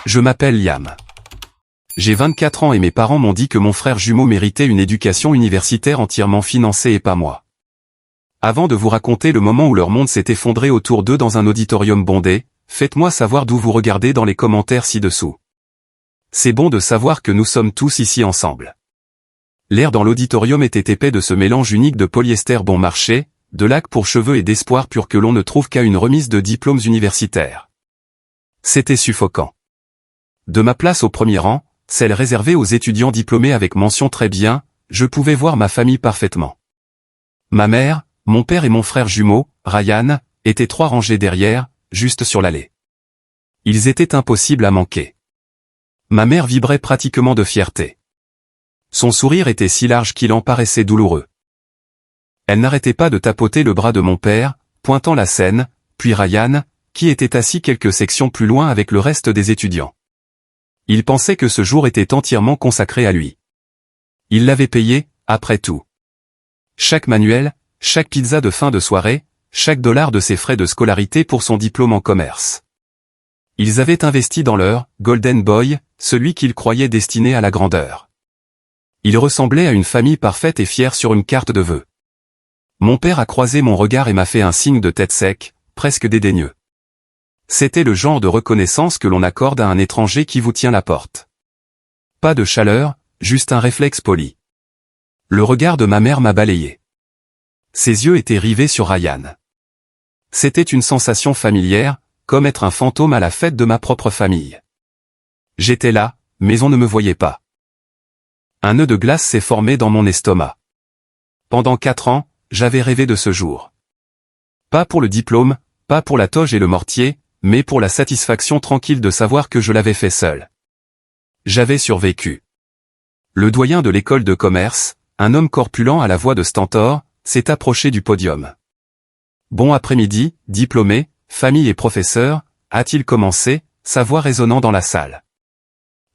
Je m'appelle Liam. J'ai 24 ans et mes parents m'ont dit que mon frère jumeau méritait une éducation universitaire entièrement financée et pas moi. Avant de vous raconter le moment où leur monde s'est effondré autour d'eux dans un auditorium bondé, faites-moi savoir d'où vous regardez dans les commentaires ci-dessous. C'est bon de savoir que nous sommes tous ici ensemble. L'air dans l'auditorium était épais de ce mélange unique de polyester bon marché, de laque pour cheveux et d'espoir pur que l'on ne trouve qu'à une remise de diplômes universitaires. C'était suffocant. De ma place au premier rang, celle réservée aux étudiants diplômés avec mention très bien, je pouvais voir ma famille parfaitement. Ma mère, mon père et mon frère jumeau, Ryan, étaient 3 rangées derrière, juste sur l'allée. Ils étaient impossibles à manquer. Ma mère vibrait pratiquement de fierté. Son sourire était si large qu'il en paraissait douloureux. Elle n'arrêtait pas de tapoter le bras de mon père, pointant la scène, puis Ryan, qui était assis quelques sections plus loin avec le reste des étudiants. Il pensait que ce jour était entièrement consacré à lui. Il l'avait payé, après tout. Chaque manuel, chaque pizza de fin de soirée, chaque dollar de ses frais de scolarité pour son diplôme en commerce. Ils avaient investi dans leur « Golden Boy », celui qu'ils croyaient destiné à la grandeur. Il ressemblait à une famille parfaite et fière sur une carte de vœux. Mon père a croisé mon regard et m'a fait un signe de tête sec, presque dédaigneux. C'était le genre de reconnaissance que l'on accorde à un étranger qui vous tient la porte. Pas de chaleur, juste un réflexe poli. Le regard de ma mère m'a balayé. Ses yeux étaient rivés sur Ryan. C'était une sensation familière, comme être un fantôme à la fête de ma propre famille. J'étais là, mais on ne me voyait pas. Un nœud de glace s'est formé dans mon estomac. Pendant 4 ans, j'avais rêvé de ce jour. Pas pour le diplôme, pas pour la toge et le mortier, mais pour la satisfaction tranquille de savoir que je l'avais fait seul. J'avais survécu. Le doyen de l'école de commerce, un homme corpulent à la voix de stentor, s'est approché du podium. Bon après-midi, diplômé, famille et professeur, a-t-il commencé, sa voix résonnant dans la salle.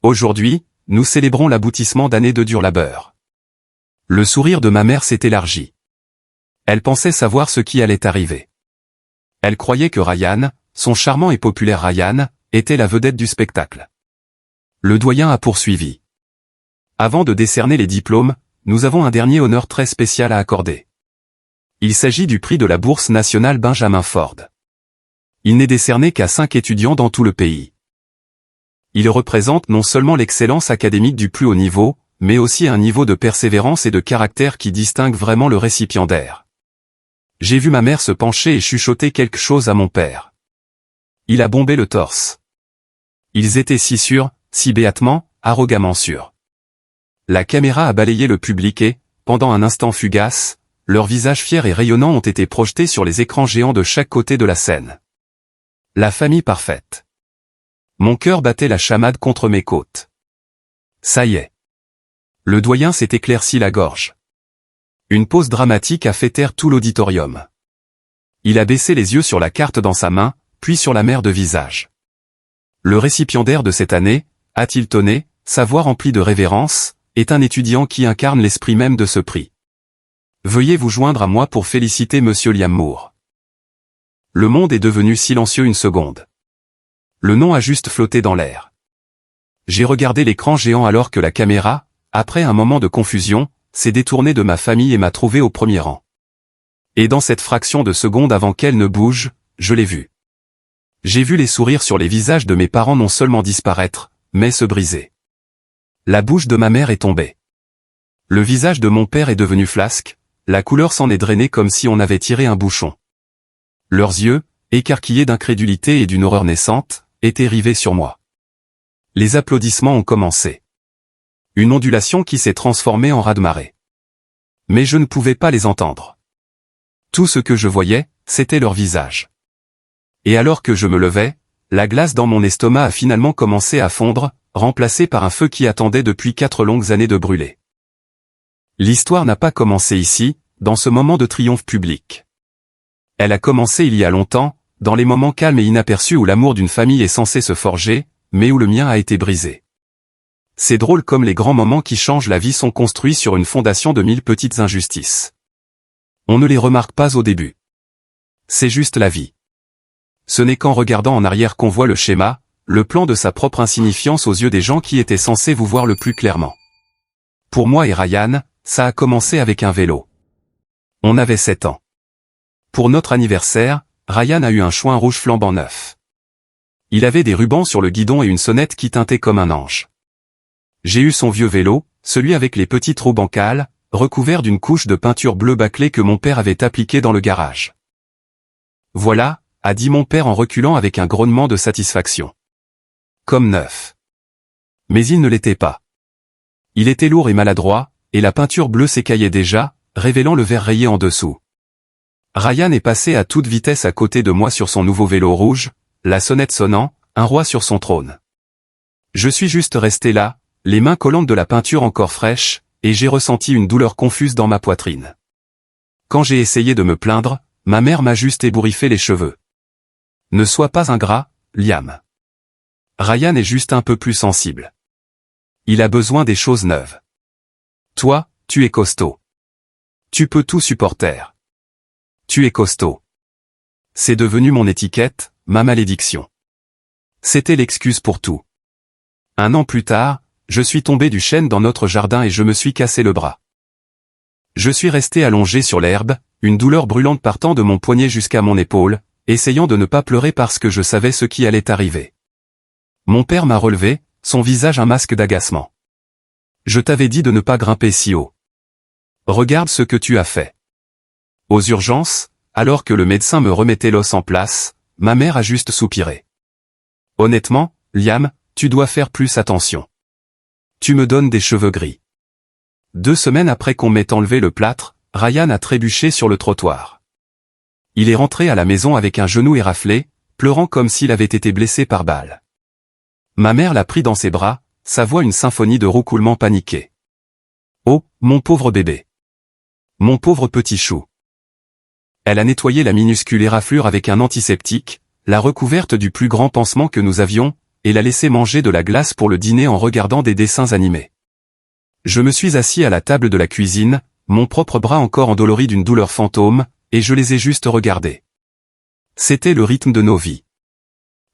Aujourd'hui, nous célébrons l'aboutissement d'années de dur labeur. Le sourire de ma mère s'est élargi. Elle pensait savoir ce qui allait arriver. Elle croyait que Ryan, son charmant et populaire Ryan, était la vedette du spectacle. Le doyen a poursuivi. Avant de décerner les diplômes, nous avons un dernier honneur très spécial à accorder. Il s'agit du prix de la Bourse nationale Benjamin Ford. Il n'est décerné qu'à 5 étudiants dans tout le pays. Il représente non seulement l'excellence académique du plus haut niveau, mais aussi un niveau de persévérance et de caractère qui distingue vraiment le récipiendaire. J'ai vu ma mère se pencher et chuchoter quelque chose à mon père. Il a bombé le torse. Ils étaient si sûrs, si béatement, arrogamment sûrs. La caméra a balayé le public et, pendant un instant fugace, leurs visages fiers et rayonnants ont été projetés sur les écrans géants de chaque côté de la scène. La famille parfaite. Mon cœur battait la chamade contre mes côtes. Ça y est. Le doyen s'est éclairci la gorge. Une pause dramatique a fait taire tout l'auditorium. Il a baissé les yeux sur la carte dans sa main, puis sur la mer de visage. Le récipiendaire de cette année, a-t-il tonné, sa voix remplie de révérence, est un étudiant qui incarne l'esprit même de ce prix. Veuillez vous joindre à moi pour féliciter Monsieur Liam Moore. Le monde est devenu silencieux une seconde. Le nom a juste flotté dans l'air. J'ai regardé l'écran géant alors que la caméra, après un moment de confusion, s'est détournée de ma famille et m'a trouvé au premier rang. Et dans cette fraction de seconde avant qu'elle ne bouge, je l'ai vue. J'ai vu les sourires sur les visages de mes parents non seulement disparaître, mais se briser. La bouche de ma mère est tombée. Le visage de mon père est devenu flasque, la couleur s'en est drainée comme si on avait tiré un bouchon. Leurs yeux, écarquillés d'incrédulité et d'une horreur naissante, étaient rivés sur moi. Les applaudissements ont commencé. Une ondulation qui s'est transformée en raz-de-marée. Mais je ne pouvais pas les entendre. Tout ce que je voyais, c'était leur visage. Et alors que je me levais, la glace dans mon estomac a finalement commencé à fondre, remplacée par un feu qui attendait depuis 4 longues années de brûler. L'histoire n'a pas commencé ici, dans ce moment de triomphe public. Elle a commencé il y a longtemps, dans les moments calmes et inaperçus où l'amour d'une famille est censé se forger, mais où le mien a été brisé. C'est drôle comme les grands moments qui changent la vie sont construits sur une fondation de 1000 petites injustices. On ne les remarque pas au début. C'est juste la vie. Ce n'est qu'en regardant en arrière qu'on voit le schéma, le plan de sa propre insignifiance aux yeux des gens qui étaient censés vous voir le plus clairement. Pour moi et Ryan, ça a commencé avec un vélo. On avait 7 ans. Pour notre anniversaire, Ryan a eu un chouin rouge flambant neuf. Il avait des rubans sur le guidon et une sonnette qui tintait comme un ange. J'ai eu son vieux vélo, celui avec les petites roues bancales, recouvert d'une couche de peinture bleue bâclée que mon père avait appliquée dans le garage. Voilà, a dit mon père en reculant avec un grognement de satisfaction. Comme neuf. Mais il ne l'était pas. Il était lourd et maladroit, et la peinture bleue s'écaillait déjà, révélant le verre rayé en dessous. Ryan est passé à toute vitesse à côté de moi sur son nouveau vélo rouge, la sonnette sonnant, un roi sur son trône. Je suis juste resté là, les mains collantes de la peinture encore fraîche, et j'ai ressenti une douleur confuse dans ma poitrine. Quand j'ai essayé de me plaindre, ma mère m'a juste ébouriffé les cheveux. Ne sois pas ingrat, Liam. Ryan est juste un peu plus sensible. Il a besoin des choses neuves. Toi, tu es costaud. Tu peux tout supporter. Tu es costaud. C'est devenu mon étiquette, ma malédiction. C'était l'excuse pour tout. 1 an plus tard, je suis tombé du chêne dans notre jardin et je me suis cassé le bras. Je suis resté allongé sur l'herbe, une douleur brûlante partant de mon poignet jusqu'à mon épaule, essayant de ne pas pleurer parce que je savais ce qui allait arriver. Mon père m'a relevé, son visage un masque d'agacement. Je t'avais dit de ne pas grimper si haut. Regarde ce que tu as fait. Aux urgences, alors que le médecin me remettait l'os en place, ma mère a juste soupiré. Honnêtement, Liam, tu dois faire plus attention. Tu me donnes des cheveux gris. 2 semaines après qu'on m'ait enlevé le plâtre, Ryan a trébuché sur le trottoir. Il est rentré à la maison avec un genou éraflé, pleurant comme s'il avait été blessé par balle. Ma mère l'a pris dans ses bras, sa voix une symphonie de roucoulements paniqués. Oh, mon pauvre bébé. Mon pauvre petit chou. Elle a nettoyé la minuscule éraflure avec un antiseptique, l'a recouverte du plus grand pansement que nous avions, et l'a laissé manger de la glace pour le dîner en regardant des dessins animés. Je me suis assis à la table de la cuisine, mon propre bras encore endolori d'une douleur fantôme, et je les ai juste regardés. C'était le rythme de nos vies.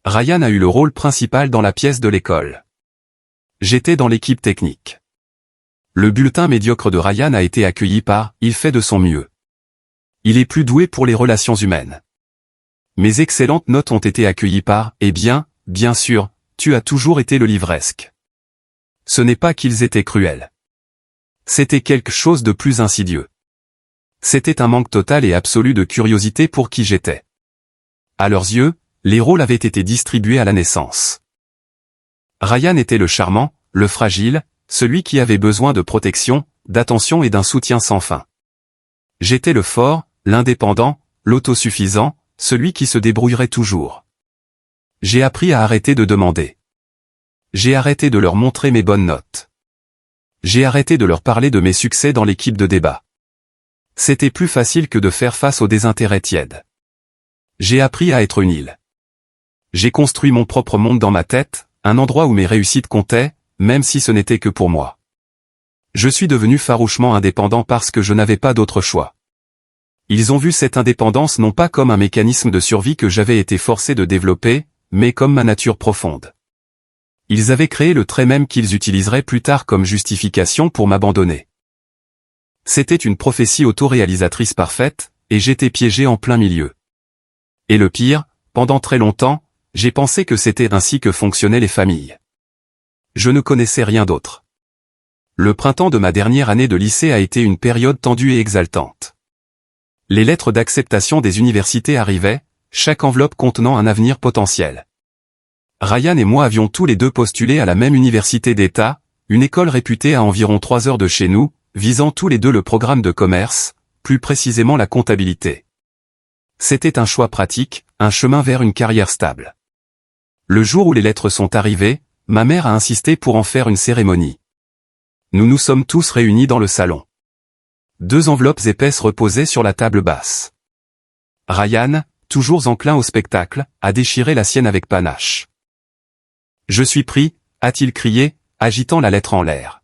Ryan a eu le rôle principal dans la pièce de l'école. J'étais dans l'équipe technique. Le bulletin médiocre de Ryan a été accueilli par « Il fait de son mieux ». Il est plus doué pour les relations humaines. Mes excellentes notes ont été accueillies par « Eh bien, bien sûr, tu as toujours été le livresque ». Ce n'est pas qu'ils étaient cruels. C'était quelque chose de plus insidieux. C'était un manque total et absolu de curiosité pour qui j'étais. À leurs yeux, les rôles avaient été distribués à la naissance. Ryan était le charmant, le fragile, celui qui avait besoin de protection, d'attention et d'un soutien sans fin. J'étais le fort, l'indépendant, l'autosuffisant, celui qui se débrouillerait toujours. J'ai appris à arrêter de demander. J'ai arrêté de leur montrer mes bonnes notes. J'ai arrêté de leur parler de mes succès dans l'équipe de débat. C'était plus facile que de faire face au désintérêt tiède. J'ai appris à être une île. J'ai construit mon propre monde dans ma tête, un endroit où mes réussites comptaient, même si ce n'était que pour moi. Je suis devenu farouchement indépendant parce que je n'avais pas d'autre choix. Ils ont vu cette indépendance non pas comme un mécanisme de survie que j'avais été forcé de développer, mais comme ma nature profonde. Ils avaient créé le trait même qu'ils utiliseraient plus tard comme justification pour m'abandonner. C'était une prophétie autoréalisatrice parfaite, et j'étais piégé en plein milieu. Et le pire, pendant très longtemps, j'ai pensé que c'était ainsi que fonctionnaient les familles. Je ne connaissais rien d'autre. Le printemps de ma dernière année de lycée a été une période tendue et exaltante. Les lettres d'acceptation des universités arrivaient, chaque enveloppe contenant un avenir potentiel. Ryan et moi avions tous les deux postulé à la même université d'État, une école réputée à environ 3 heures de chez nous, visant tous les deux le programme de commerce, plus précisément la comptabilité. C'était un choix pratique, un chemin vers une carrière stable. Le jour où les lettres sont arrivées, ma mère a insisté pour en faire une cérémonie. Nous nous sommes tous réunis dans le salon. 2 enveloppes épaisses reposaient sur la table basse. Ryan, toujours enclin au spectacle, a déchiré la sienne avec panache. « Je suis pris », a-t-il crié, agitant la lettre en l'air.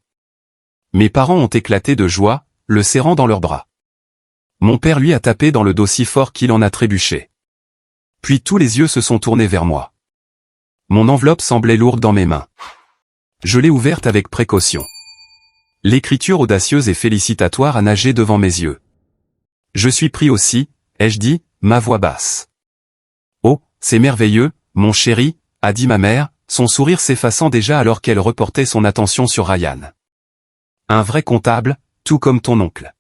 Mes parents ont éclaté de joie, le serrant dans leurs bras. Mon père lui a tapé dans le dos si fort qu'il en a trébuché. Puis tous les yeux se sont tournés vers moi. Mon enveloppe semblait lourde dans mes mains. Je l'ai ouverte avec précaution. L'écriture audacieuse et félicitatoire a nagé devant mes yeux. Je suis pris aussi, ai-je dit, ma voix basse. Oh, c'est merveilleux, mon chéri, a dit ma mère, son sourire s'effaçant déjà alors qu'elle reportait son attention sur Ryan. Un vrai comptable, tout comme ton oncle.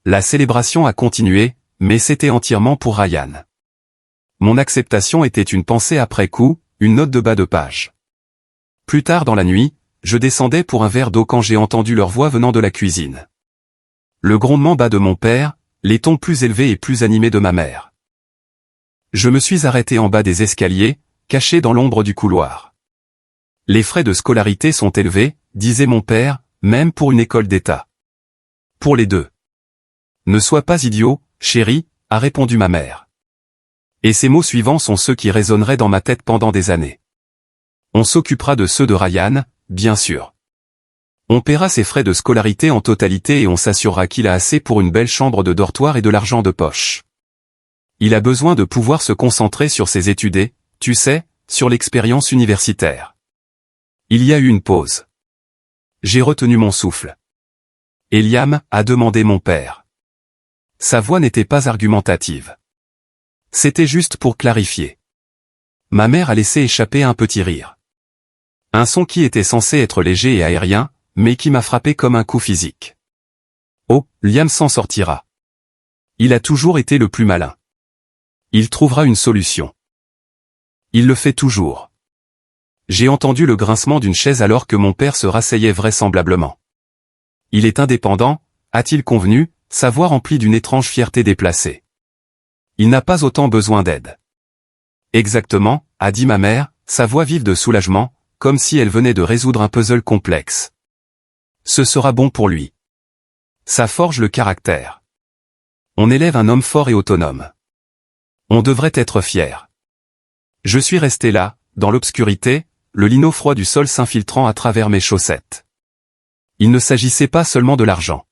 La célébration a continué, mais c'était entièrement pour Ryan. Mon acceptation était une pensée après coup, une note de bas de page. Plus tard dans la nuit, je descendais pour un verre d'eau quand j'ai entendu leur voix venant de la cuisine. Le grondement bas de mon père, les tons plus élevés et plus animés de ma mère. Je me suis arrêté en bas des escaliers, caché dans l'ombre du couloir. Les frais de scolarité sont élevés, disait mon père, même pour une école d'État. Pour les deux. Ne sois pas idiot, chéri, a répondu ma mère. Et ces mots suivants sont ceux qui résonneraient dans ma tête pendant des années. On s'occupera de ceux de Ryan, bien sûr. On paiera ses frais de scolarité en totalité et on s'assurera qu'il a assez pour une belle chambre de dortoir et de l'argent de poche. Il a besoin de pouvoir se concentrer sur ses études et, tu sais, sur l'expérience universitaire. Il y a eu une pause. J'ai retenu mon souffle. Eliam, a demandé mon père. Sa voix n'était pas argumentative. C'était juste pour clarifier. Ma mère a laissé échapper un petit rire. Un son qui était censé être léger et aérien, mais qui m'a frappé comme un coup physique. Oh, Liam s'en sortira. Il a toujours été le plus malin. Il trouvera une solution. Il le fait toujours. J'ai entendu le grincement d'une chaise alors que mon père se rasseyait vraisemblablement. Il est indépendant, a-t-il convenu, sa voix remplie d'une étrange fierté déplacée. Il n'a pas autant besoin d'aide. Exactement, a dit ma mère, sa voix vive de soulagement, comme si elle venait de résoudre un puzzle complexe. Ce sera bon pour lui. Ça forge le caractère. On élève un homme fort et autonome. On devrait être fier. Je suis resté là, dans l'obscurité, le lino froid du sol s'infiltrant à travers mes chaussettes. Il ne s'agissait pas seulement de l'argent.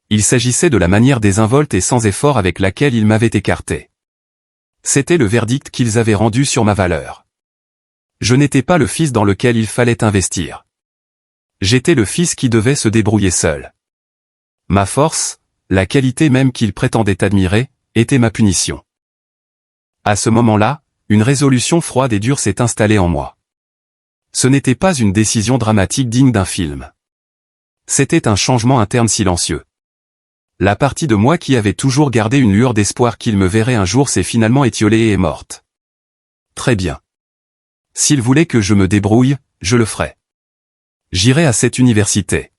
Il s'agissait de la manière désinvolte et sans effort avec laquelle ils m'avaient écarté. C'était le verdict qu'ils avaient rendu sur ma valeur. Je n'étais pas le fils dans lequel il fallait investir. J'étais le fils qui devait se débrouiller seul. Ma force, la qualité même qu'ils prétendaient admirer, était ma punition. À ce moment-là, une résolution froide et dure s'est installée en moi. Ce n'était pas une décision dramatique digne d'un film. C'était un changement interne silencieux. La partie de moi qui avait toujours gardé une lueur d'espoir qu'il me verrait un jour s'est finalement étiolée et est morte. Très bien. S'il voulait que je me débrouille, je le ferais. J'irai à cette université.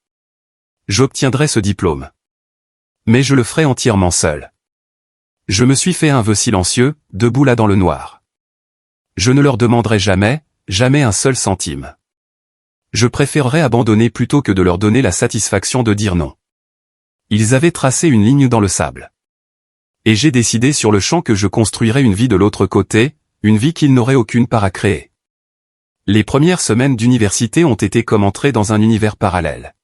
J'obtiendrai ce diplôme. Mais je le ferai entièrement seul. Je me suis fait un vœu silencieux, debout là dans le noir. Je ne leur demanderai jamais, jamais un seul centime. Je préférerais abandonner plutôt que de leur donner la satisfaction de dire non. Ils avaient tracé une ligne dans le sable. Et j'ai décidé sur le champ que je construirais une vie de l'autre côté, une vie qu'ils n'auraient aucune part à créer. Les premières semaines d'université ont été comme entrer dans un univers parallèle.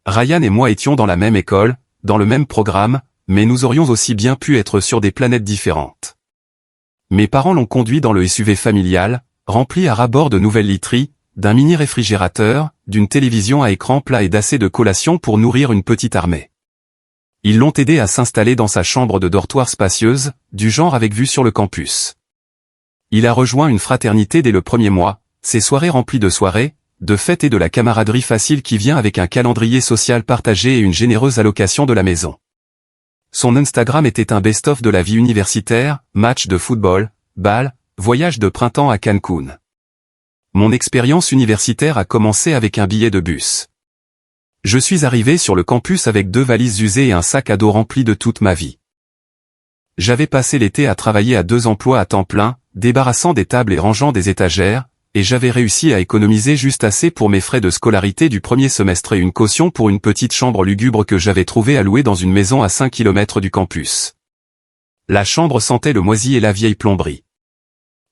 Ryan et moi étions dans la même école, dans le même programme, mais nous aurions aussi bien pu être sur des planètes différentes. Mes parents l'ont conduit dans le SUV familial, rempli à ras-bord de nouvelles literies, d'un mini-réfrigérateur, d'une télévision à écran plat et d'assez de collations pour nourrir une petite armée. Ils l'ont aidé à s'installer dans sa chambre de dortoir spacieuse, du genre avec vue sur le campus. Il a rejoint une fraternité dès le premier mois, ses soirées remplies de soirées, de fêtes et de la camaraderie facile qui vient avec un calendrier social partagé et une généreuse allocation de la maison. Son Instagram était un best-of de la vie universitaire, matchs de football, bals, voyages de printemps à Cancun. Mon expérience universitaire a commencé avec un billet de bus. Je suis arrivé sur le campus avec 2 valises usées et un sac à dos rempli de toute ma vie. J'avais passé l'été à travailler à 2 emplois à temps plein, débarrassant des tables et rangeant des étagères, et j'avais réussi à économiser juste assez pour mes frais de scolarité du premier semestre et une caution pour une petite chambre lugubre que j'avais trouvée à louer dans une maison à 5 km du campus. La chambre sentait le moisi et la vieille plomberie.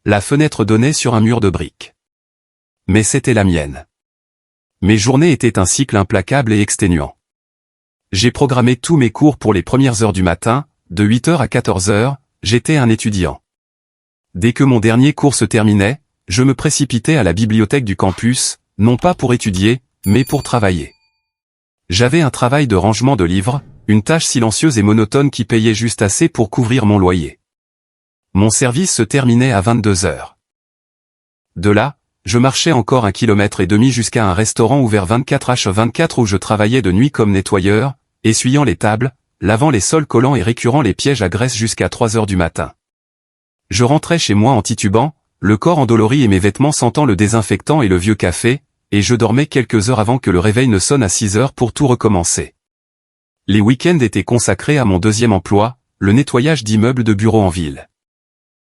La fenêtre donnait sur un mur de briques. Mais c'était la mienne. Mes journées étaient un cycle implacable et exténuant. J'ai programmé tous mes cours pour les premières heures du matin, de 8h à 14h, j'étais un étudiant. Dès que mon dernier cours se terminait, je me précipitais à la bibliothèque du campus, non pas pour étudier, mais pour travailler. J'avais un travail de rangement de livres, une tâche silencieuse et monotone qui payait juste assez pour couvrir mon loyer. Mon service se terminait à 22 heures. De là, je marchais encore 1,5 km jusqu'à un restaurant ouvert 24h24 où je travaillais de nuit comme nettoyeur, essuyant les tables, lavant les sols collants et récurant les pièges à graisse jusqu'à 3 heures du matin. Je rentrais chez moi en titubant, le corps endolori et mes vêtements sentant le désinfectant et le vieux café, et je dormais quelques heures avant que le réveil ne sonne à 6 heures pour tout recommencer. Les week-ends étaient consacrés à mon deuxième emploi, le nettoyage d'immeubles de bureaux en ville.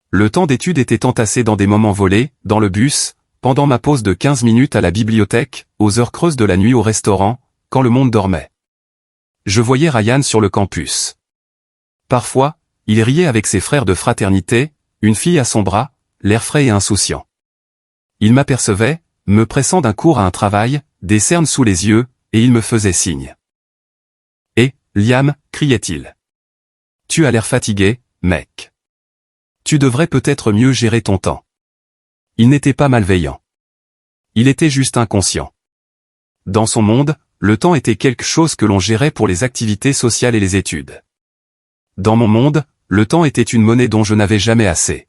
Le temps d'étude était entassé dans des moments volés, dans le bus, pendant ma pause de 15 minutes à la bibliothèque, aux heures creuses de la nuit au restaurant, quand le monde dormait. Je voyais Ryan sur le campus. Parfois, il riait avec ses frères de fraternité, une fille à son bras, l'air frais et insouciant. Il m'apercevait, me pressant d'un cours à un travail, des cernes sous les yeux, et il me faisait signe. « Eh, Liam » criait-il. « Tu as l'air fatigué, mec. Tu devrais peut-être mieux gérer ton temps. » Il n'était pas malveillant. Il était juste inconscient. Dans son monde, le temps était quelque chose que l'on gérait pour les activités sociales et les études. Dans mon monde, le temps était une monnaie dont je n'avais jamais assez.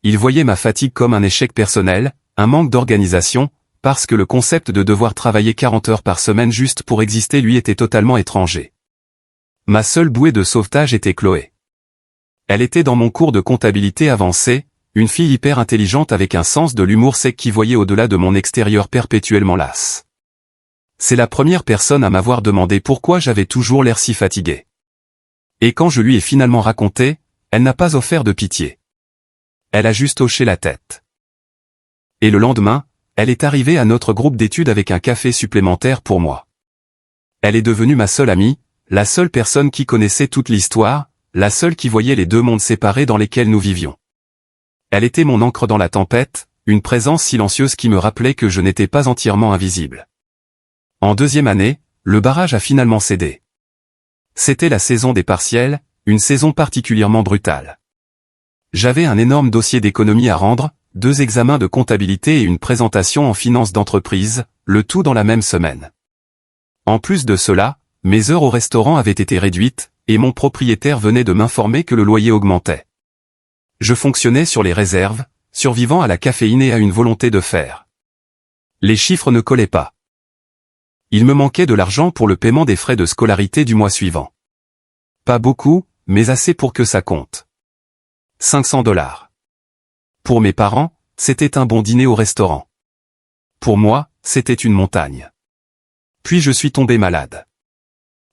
Il voyait ma fatigue comme un échec personnel, un manque d'organisation, parce que le concept de devoir travailler 40 heures par semaine juste pour exister lui était totalement étranger. Ma seule bouée de sauvetage était Chloé. Elle était dans mon cours de comptabilité avancée, une fille hyper intelligente avec un sens de l'humour sec qui voyait au-delà de mon extérieur perpétuellement lasse. C'est la première personne à m'avoir demandé pourquoi j'avais toujours l'air si fatigué. Et quand je lui ai finalement raconté, elle n'a pas offert de pitié. Elle a juste hoché la tête. Et le lendemain, elle est arrivée à notre groupe d'études avec un café supplémentaire pour moi. Elle est devenue ma seule amie, la seule personne qui connaissait toute l'histoire, la seule qui voyait les deux mondes séparés dans lesquels nous vivions. Elle était mon ancre dans la tempête, une présence silencieuse qui me rappelait que je n'étais pas entièrement invisible. En deuxième année, le barrage a finalement cédé. C'était la saison des partiels, une saison particulièrement brutale. J'avais un énorme dossier d'économie à rendre, 2 examens de comptabilité et une présentation en finance d'entreprise, le tout dans la même semaine. En plus de cela, mes heures au restaurant avaient été réduites, et mon propriétaire venait de m'informer que le loyer augmentait. Je fonctionnais sur les réserves, survivant à la caféine et à une volonté de faire. Les chiffres ne collaient pas. Il me manquait de l'argent pour le paiement des frais de scolarité du mois suivant. Pas beaucoup, mais assez pour que ça compte. 500 $. Pour mes parents, c'était un bon dîner au restaurant. Pour moi, c'était une montagne. Puis je suis tombé malade.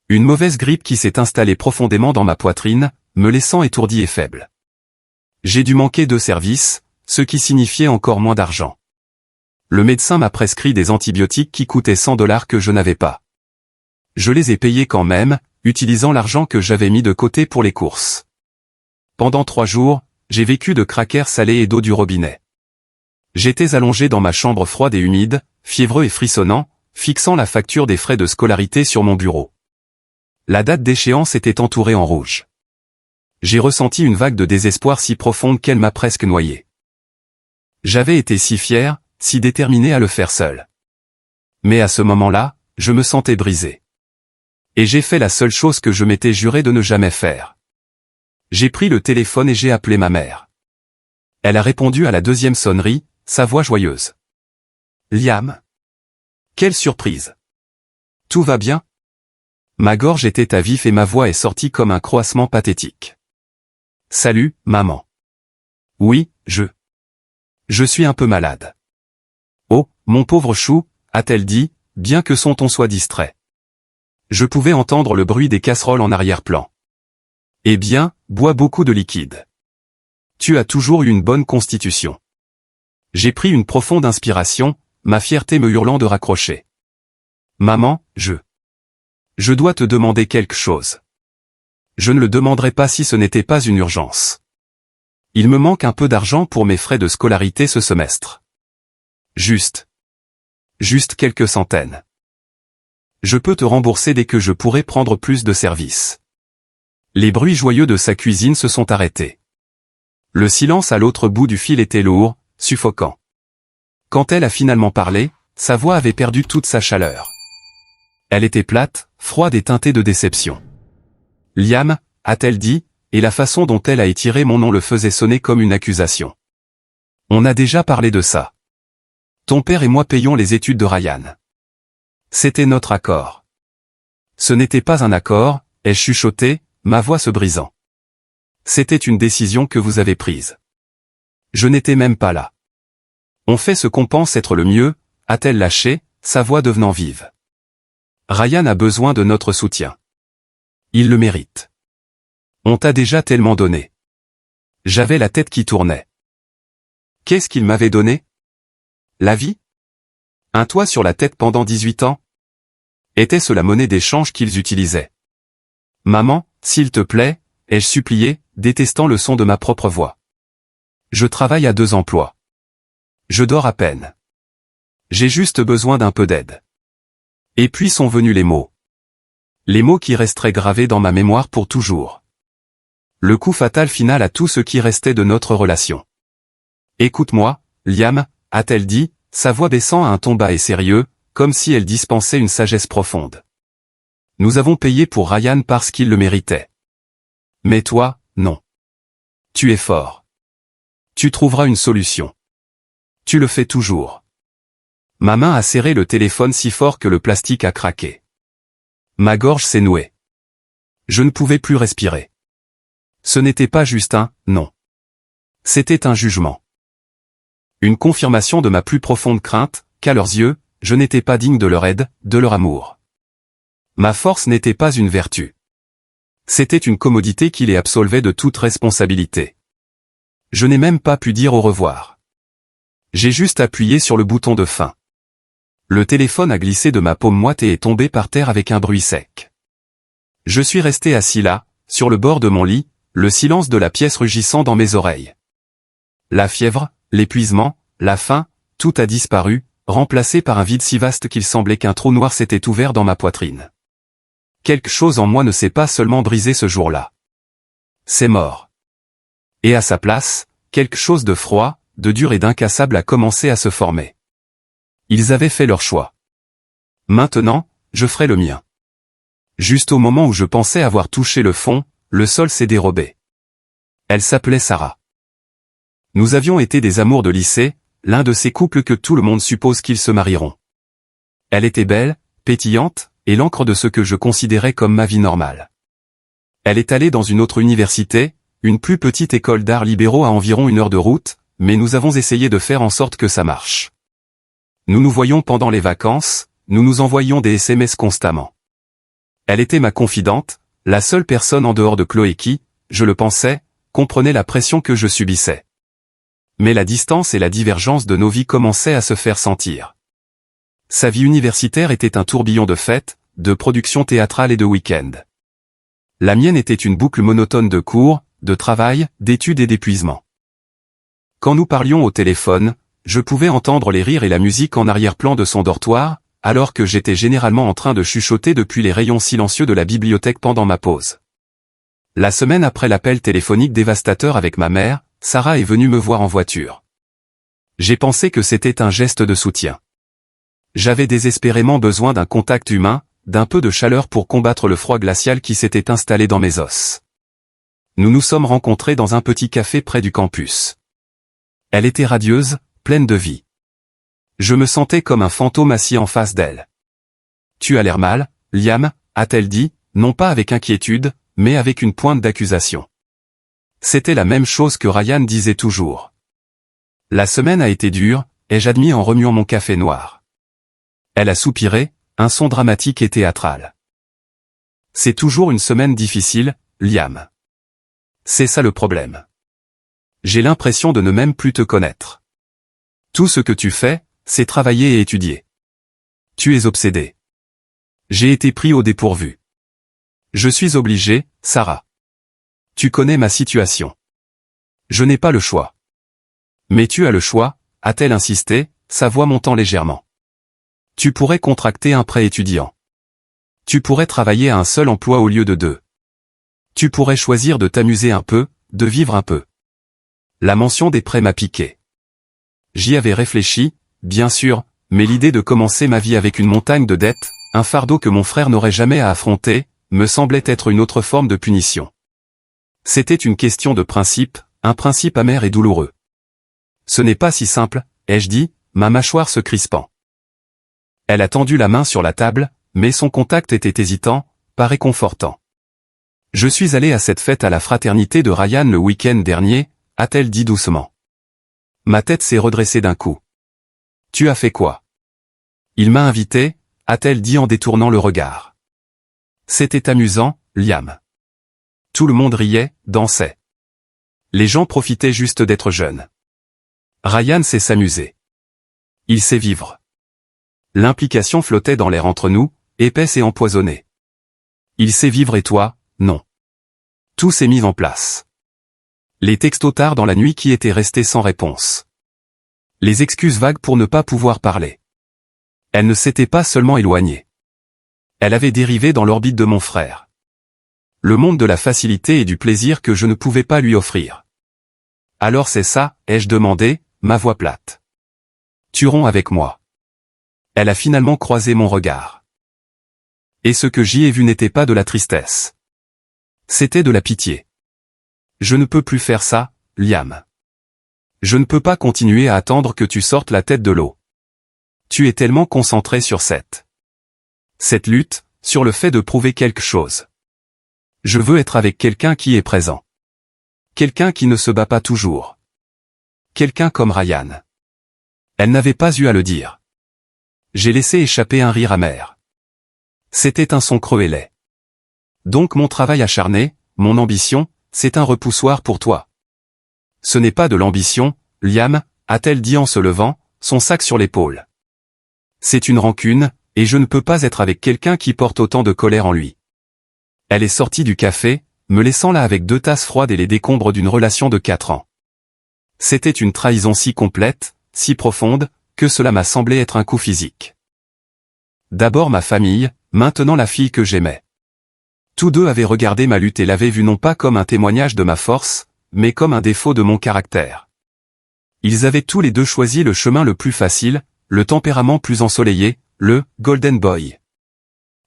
Une mauvaise grippe qui s'est installée profondément dans ma poitrine, me laissant étourdi et faible. J'ai dû manquer 2 services, ce qui signifiait encore moins d'argent. Le médecin m'a prescrit des antibiotiques qui coûtaient 100 $ que je n'avais pas. Je les ai payés quand même, utilisant l'argent que j'avais mis de côté pour les courses. Pendant 3 jours, j'ai vécu de crackers salés et d'eau du robinet. J'étais allongé dans ma chambre froide et humide, fiévreux et frissonnant, fixant la facture des frais de scolarité sur mon bureau. La date d'échéance était entourée en rouge. J'ai ressenti une vague de désespoir si profonde qu'elle m'a presque noyé. J'avais été si fier, si déterminé à le faire seul. Mais à ce moment-là, je me sentais brisé. Et j'ai fait la seule chose que je m'étais juré de ne jamais faire. J'ai pris le téléphone et j'ai appelé ma mère. Elle a répondu à la 2e sonnerie, sa voix joyeuse. « Liam. Quelle surprise. Tout va bien ?» Ma gorge était à vif et ma voix est sortie comme un croassement pathétique. « Salut, maman. Oui, je suis un peu malade. »« Oh, mon pauvre chou, » a-t-elle dit, bien que son ton soit distrait. Je pouvais entendre le bruit des casseroles en arrière-plan. « Eh bien, bois beaucoup de liquide. Tu as toujours eu une bonne constitution. » J'ai pris une profonde inspiration, ma fierté me hurlant de raccrocher. « Maman, je dois te demander quelque chose. Je ne le demanderai pas si ce n'était pas une urgence. Il me manque un peu d'argent pour mes frais de scolarité ce semestre. Juste quelques centaines. Je peux te rembourser dès que je pourrai prendre plus de services. » Les bruits joyeux de sa cuisine se sont arrêtés. Le silence à l'autre bout du fil était lourd, suffocant. Quand elle a finalement parlé, sa voix avait perdu toute sa chaleur. Elle était plate, froide et teintée de déception. Liam, a-t-elle dit, et la façon dont elle a étiré mon nom le faisait sonner comme une accusation. On a déjà parlé de ça. Ton père et moi payons les études de Ryan. C'était notre accord. Ce n'était pas un accord, ai-je chuchoté, ma voix se brisant. C'était une décision que vous avez prise. Je n'étais même pas là. On fait ce qu'on pense être le mieux, a-t-elle lâché, sa voix devenant vive. Ryan a besoin de notre soutien. Il le mérite. On t'a déjà tellement donné. J'avais la tête qui tournait. Qu'est-ce qu'il m'avait donné? La vie? Un toit sur la tête pendant 18 ans? Était-ce la monnaie d'échange qu'ils utilisaient? Maman, s'il te plaît, ai-je supplié, détestant le son de ma propre voix. Je travaille à 2 emplois. Je dors à peine. J'ai juste besoin d'un peu d'aide. Et puis sont venus les mots. Les mots qui resteraient gravés dans ma mémoire pour toujours. Le coup fatal final à tout ce qui restait de notre relation. Écoute-moi, Liam, a-t-elle dit, sa voix baissant à un ton bas et sérieux, comme si elle dispensait une sagesse profonde. Nous avons payé pour Ryan parce qu'il le méritait. Mais toi, non. Tu es fort. Tu trouveras une solution. Tu le fais toujours. Ma main a serré le téléphone si fort que le plastique a craqué. Ma gorge s'est nouée. Je ne pouvais plus respirer. Ce n'était pas juste un « non ». C'était un jugement. Une confirmation de ma plus profonde crainte, qu'à leurs yeux, je n'étais pas digne de leur aide, de leur amour. Ma force n'était pas une vertu. C'était une commodité qui les absolvait de toute responsabilité. Je n'ai même pas pu dire au revoir. J'ai juste appuyé sur le bouton de fin. Le téléphone a glissé de ma paume moite et est tombé par terre avec un bruit sec. Je suis resté assis là, sur le bord de mon lit, le silence de la pièce rugissant dans mes oreilles. La fièvre, l'épuisement, la faim, tout a disparu, remplacé par un vide si vaste qu'il semblait qu'un trou noir s'était ouvert dans ma poitrine. Quelque chose en moi ne s'est pas seulement brisé ce jour-là. C'est mort. Et à sa place, quelque chose de froid, de dur et d'incassable a commencé à se former. Ils avaient fait leur choix. Maintenant, je ferai le mien. Juste au moment où je pensais avoir touché le fond, le sol s'est dérobé. Elle s'appelait Sarah. Nous avions été des amours de lycée, l'un de ces couples que tout le monde suppose qu'ils se marieront. Elle était belle, pétillante, et l'encre de ce que je considérais comme ma vie normale. Elle est allée dans une autre université, une plus petite école d'arts libéraux à environ 1 heure de route, mais nous avons essayé de faire en sorte que ça marche. Nous nous voyions pendant les vacances, nous nous envoyions des SMS constamment. Elle était ma confidente, la seule personne en dehors de Chloé qui, je le pensais, comprenait la pression que je subissais. Mais la distance et la divergence de nos vies commençaient à se faire sentir. Sa vie universitaire était un tourbillon de fêtes, de productions théâtrales et de week-ends. La mienne était une boucle monotone de cours, de travail, d'études et d'épuisement. Quand nous parlions au téléphone, je pouvais entendre les rires et la musique en arrière-plan de son dortoir, alors que j'étais généralement en train de chuchoter depuis les rayons silencieux de la bibliothèque pendant ma pause. La semaine après l'appel téléphonique dévastateur avec ma mère, Sarah est venue me voir en voiture. J'ai pensé que c'était un geste de soutien. J'avais désespérément besoin d'un contact humain, d'un peu de chaleur pour combattre le froid glacial qui s'était installé dans mes os. Nous nous sommes rencontrés dans un petit café près du campus. Elle était radieuse, pleine de vie. Je me sentais comme un fantôme assis en face d'elle. « Tu as l'air mal, Liam » a-t-elle dit, non pas avec inquiétude, mais avec une pointe d'accusation. C'était la même chose que Ryan disait toujours. La semaine a été dure, ai-je admis en remuant mon café noir. Elle a soupiré, un son dramatique et théâtral. C'est toujours une semaine difficile, Liam. C'est ça le problème. J'ai l'impression de ne même plus te connaître. Tout ce que tu fais, c'est travailler et étudier. Tu es obsédé. J'ai été pris au dépourvu. Je suis obligé, Sarah. Tu connais ma situation. Je n'ai pas le choix. Mais tu as le choix, a-t-elle insisté, sa voix montant légèrement. Tu pourrais contracter un prêt étudiant. Tu pourrais travailler à un seul emploi au lieu de 2. Tu pourrais choisir de t'amuser un peu, de vivre un peu. La mention des prêts m'a piqué. J'y avais réfléchi, bien sûr, mais l'idée de commencer ma vie avec une montagne de dettes, un fardeau que mon frère n'aurait jamais à affronter, me semblait être une autre forme de punition. C'était une question de principe, un principe amer et douloureux. Ce n'est pas si simple, ai-je dit, ma mâchoire se crispant. Elle a tendu la main sur la table, mais son contact était hésitant, pas réconfortant. Je suis allé à cette fête à la fraternité de Ryan le week-end dernier, a-t-elle dit doucement. Ma tête s'est redressée d'un coup. Tu as fait quoi? Il m'a invité, a-t-elle dit en détournant le regard. C'était amusant, Liam. Tout le monde riait, dansait. Les gens profitaient juste d'être jeunes. Ryan sait s'amuser. Il sait vivre. L'implication flottait dans l'air entre nous, épaisse et empoisonnée. Il sait vivre et toi, non. Tout s'est mis en place. Les textos tard dans la nuit qui étaient restés sans réponse. Les excuses vagues pour ne pas pouvoir parler. Elle ne s'était pas seulement éloignée. Elle avait dérivé dans l'orbite de mon frère. Le monde de la facilité et du plaisir que je ne pouvais pas lui offrir. Alors c'est ça, ai-je demandé, ma voix plate. Tu romps avec moi. Elle a finalement croisé mon regard. Et ce que j'y ai vu n'était pas de la tristesse. C'était de la pitié. Je ne peux plus faire ça, Liam. Je ne peux pas continuer à attendre que tu sortes la tête de l'eau. Tu es tellement concentré sur cette lutte, sur le fait de prouver quelque chose. Je veux être avec quelqu'un qui est présent. Quelqu'un qui ne se bat pas toujours. Quelqu'un comme Ryan. Elle n'avait pas eu à le dire. J'ai laissé échapper un rire amer. C'était un son creux et laid. Donc mon travail acharné, mon ambition, c'est un repoussoir pour toi. Ce n'est pas de l'ambition, Liam, a-t-elle dit en se levant, son sac sur l'épaule. C'est une rancune, et je ne peux pas être avec quelqu'un qui porte autant de colère en lui. Elle est sortie du café, me laissant là avec 2 tasses froides et les décombres d'une relation de 4 ans. C'était une trahison si complète, si profonde, que cela m'a semblé être un coup physique. D'abord ma famille, maintenant la fille que j'aimais. Tous deux avaient regardé ma lutte et l'avaient vue non pas comme un témoignage de ma force, mais comme un défaut de mon caractère. Ils avaient tous les deux choisi le chemin le plus facile, le tempérament plus ensoleillé, le « Golden Boy ».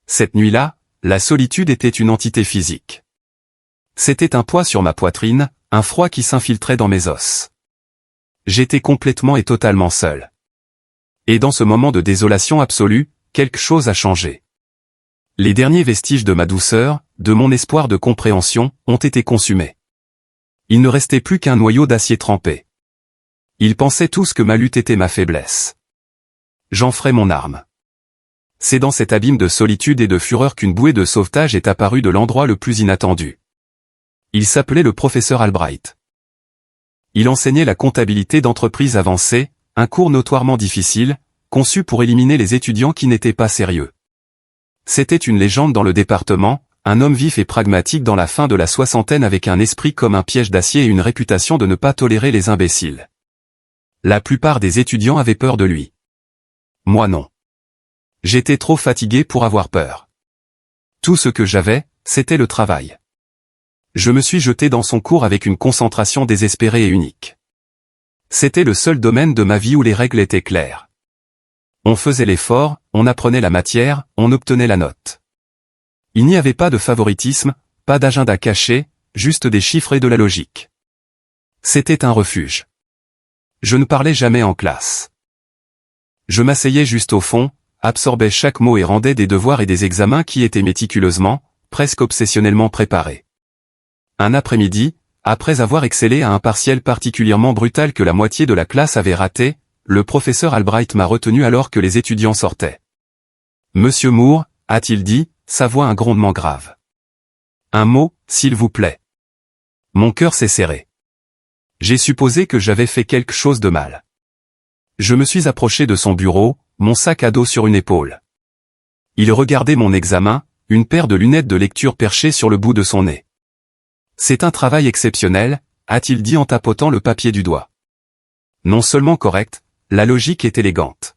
Cette nuit-là, la solitude était une entité physique. C'était un poids sur ma poitrine, un froid qui s'infiltrait dans mes os. J'étais complètement et totalement seul. Et dans ce moment de désolation absolue, quelque chose a changé. Les derniers vestiges de ma douceur, de mon espoir de compréhension, ont été consumés. Il ne restait plus qu'un noyau d'acier trempé. Ils pensaient tous que ma lutte était ma faiblesse. J'en ferai mon arme. C'est dans cet abîme de solitude et de fureur qu'une bouée de sauvetage est apparue de l'endroit le plus inattendu. Il s'appelait le professeur Albright. Il enseignait la comptabilité d'entreprise avancée, un cours notoirement difficile, conçu pour éliminer les étudiants qui n'étaient pas sérieux. C'était une légende dans le département, un homme vif et pragmatique dans la fin de la soixantaine avec un esprit comme un piège d'acier et une réputation de ne pas tolérer les imbéciles. La plupart des étudiants avaient peur de lui. Moi non. J'étais trop fatigué pour avoir peur. Tout ce que j'avais, c'était le travail. Je me suis jeté dans son cours avec une concentration désespérée et unique. C'était le seul domaine de ma vie où les règles étaient claires. On faisait l'effort, on apprenait la matière, on obtenait la note. Il n'y avait pas de favoritisme, pas d'agenda caché, juste des chiffres et de la logique. C'était un refuge. Je ne parlais jamais en classe. Je m'asseyais juste au fond, absorbais chaque mot et rendais des devoirs et des examens qui étaient méticuleusement, presque obsessionnellement préparés. Un après-midi, après avoir excellé à un partiel particulièrement brutal que la moitié de la classe avait raté, le professeur Albright m'a retenu alors que les étudiants sortaient. « Monsieur Moore », a-t-il dit, sa voix un grondement grave. « Un mot, s'il vous plaît. » Mon cœur s'est serré. J'ai supposé que j'avais fait quelque chose de mal. Je me suis approché de son bureau, mon sac à dos sur une épaule. Il regardait mon examen, une paire de lunettes de lecture perchées sur le bout de son nez. « C'est un travail exceptionnel », a-t-il dit en tapotant le papier du doigt. Non seulement correct, la logique est élégante.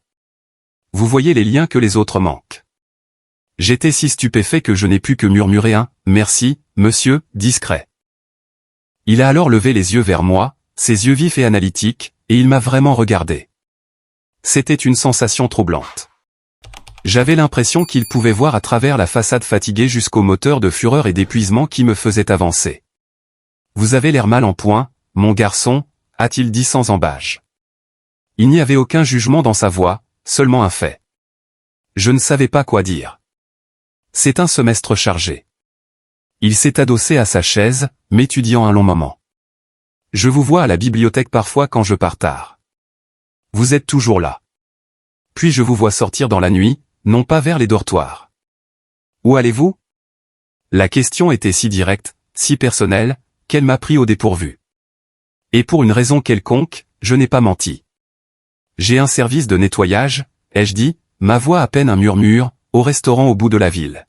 Vous voyez les liens que les autres manquent. J'étais si stupéfait que je n'ai pu que murmurer un « merci, monsieur », discret. Il a alors levé les yeux vers moi, ses yeux vifs et analytiques, et il m'a vraiment regardé. C'était une sensation troublante. J'avais l'impression qu'il pouvait voir à travers la façade fatiguée jusqu'au moteur de fureur et d'épuisement qui me faisait avancer. « Vous avez l'air mal en point, mon garçon », a-t-il dit sans embâche. Il n'y avait aucun jugement dans sa voix, seulement un fait. Je ne savais pas quoi dire. C'est un semestre chargé. Il s'est adossé à sa chaise, m'étudiant un long moment. Je vous vois à la bibliothèque parfois quand je pars tard. Vous êtes toujours là. Puis je vous vois sortir dans la nuit, non pas vers les dortoirs. Où allez-vous? La question était si directe, si personnelle, qu'elle m'a pris au dépourvu. Et pour une raison quelconque, je n'ai pas menti. J'ai un service de nettoyage, ai-je dit, ma voix à peine un murmure, au restaurant au bout de la ville.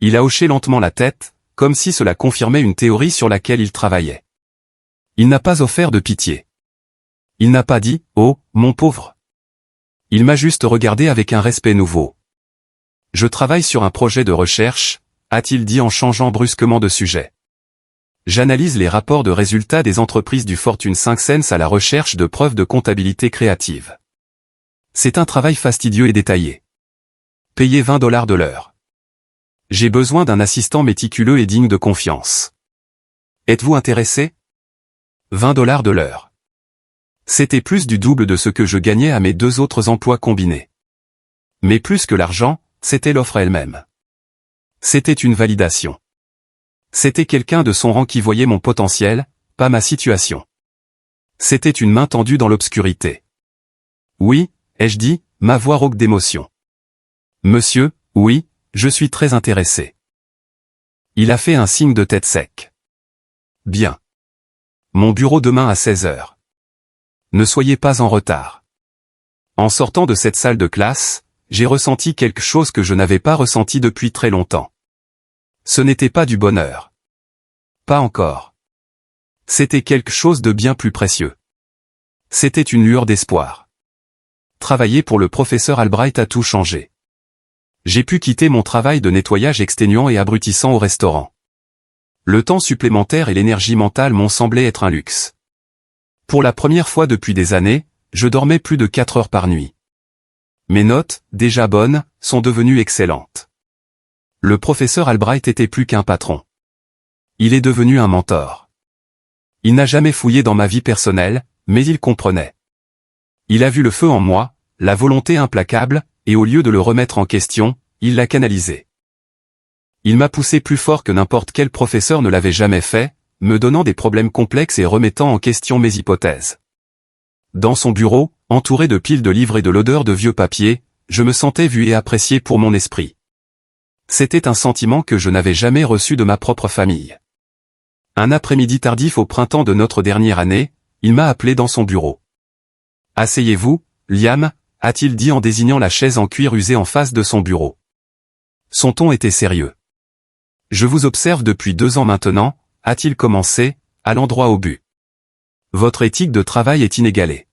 Il a hoché lentement la tête, comme si cela confirmait une théorie sur laquelle il travaillait. Il n'a pas offert de pitié. Il n'a pas dit « Oh, mon pauvre ». Il m'a juste regardé avec un respect nouveau. « Je travaille sur un projet de recherche », a-t-il dit en changeant brusquement de sujet. J'analyse les rapports de résultats des entreprises du Fortune 500 à la recherche de preuves de comptabilité créative. C'est un travail fastidieux et détaillé. Payé $20 de l'heure. J'ai besoin d'un assistant méticuleux et digne de confiance. Êtes-vous intéressé? $20 de l'heure. C'était plus du double de ce que je gagnais à mes 2 autres emplois combinés. Mais plus que l'argent, c'était l'offre elle-même. C'était une validation. C'était quelqu'un de son rang qui voyait mon potentiel, pas ma situation. C'était une main tendue dans l'obscurité. Oui, ai-je dit, ma voix rauque d'émotion. Monsieur, oui, je suis très intéressé. Il a fait un signe de tête sec. Bien. Mon bureau demain à 16 heures. Ne soyez pas en retard. En sortant de cette salle de classe, j'ai ressenti quelque chose que je n'avais pas ressenti depuis très longtemps. Ce n'était pas du bonheur. Pas encore. C'était quelque chose de bien plus précieux. C'était une lueur d'espoir. Travailler pour le professeur Albright a tout changé. J'ai pu quitter mon travail de nettoyage exténuant et abrutissant au restaurant. Le temps supplémentaire et l'énergie mentale m'ont semblé être un luxe. Pour la première fois depuis des années, je dormais plus de 4 heures par nuit. Mes notes, déjà bonnes, sont devenues excellentes. Le professeur Albright était plus qu'un patron. Il est devenu un mentor. Il n'a jamais fouillé dans ma vie personnelle, mais il comprenait. Il a vu le feu en moi, la volonté implacable, et au lieu de le remettre en question, il l'a canalisé. Il m'a poussé plus fort que n'importe quel professeur ne l'avait jamais fait, me donnant des problèmes complexes et remettant en question mes hypothèses. Dans son bureau, entouré de piles de livres et de l'odeur de vieux papier, je me sentais vu et apprécié pour mon esprit. C'était un sentiment que je n'avais jamais reçu de ma propre famille. Un après-midi tardif au printemps de notre dernière année, il m'a appelé dans son bureau. « Asseyez-vous, Liam », a-t-il dit en désignant la chaise en cuir usé en face de son bureau. Son ton était sérieux. « Je vous observe depuis 2 ans maintenant », a-t-il commencé, allant droit au but. « Votre éthique de travail est inégalée.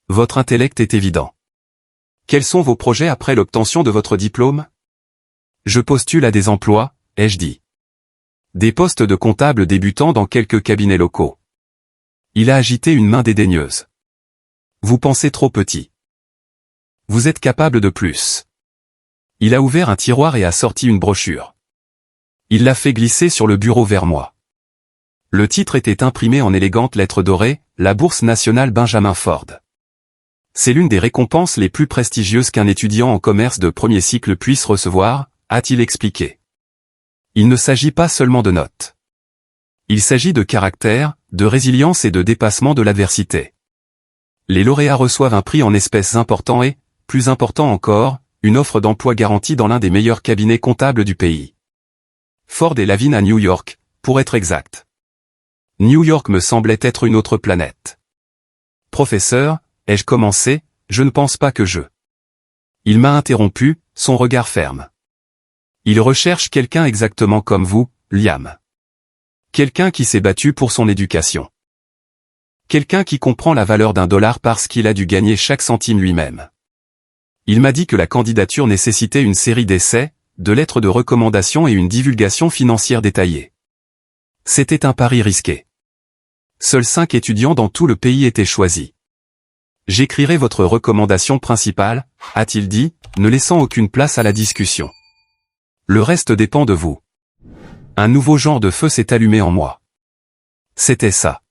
Votre intellect est évident. Quels sont vos projets après l'obtention de votre diplôme ? Je postule à des emplois, ai-je dit. Des postes de comptable débutants dans quelques cabinets locaux. Il a agité une main dédaigneuse. Vous pensez trop petit. Vous êtes capable de plus. Il a ouvert un tiroir et a sorti une brochure. Il l'a fait glisser sur le bureau vers moi. Le titre était imprimé en élégantes lettres dorées, la Bourse nationale Benjamin Ford. C'est l'une des récompenses les plus prestigieuses qu'un étudiant en commerce de premier cycle puisse recevoir, a-t-il expliqué. Il ne s'agit pas seulement de notes. Il s'agit de caractère, de résilience et de dépassement de l'adversité. Les lauréats reçoivent un prix en espèces important et, plus important encore, une offre d'emploi garantie dans l'un des meilleurs cabinets comptables du pays. Ford et Lavin à New York, pour être exact. New York me semblait être une autre planète. Professeur, ai-je commencé, je ne pense pas que je... Il m'a interrompu, son regard ferme. Il recherche quelqu'un exactement comme vous, Liam. Quelqu'un qui s'est battu pour son éducation. Quelqu'un qui comprend la valeur d'$1 parce qu'il a dû gagner chaque centime lui-même. Il m'a dit que la candidature nécessitait une série d'essais, de lettres de recommandation et une divulgation financière détaillée. C'était un pari risqué. Seuls 5 étudiants dans tout le pays étaient choisis. J'écrirai votre recommandation principale, a-t-il dit, ne laissant aucune place à la discussion. Le reste dépend de vous. Un nouveau genre de feu s'est allumé en moi. C'était ça.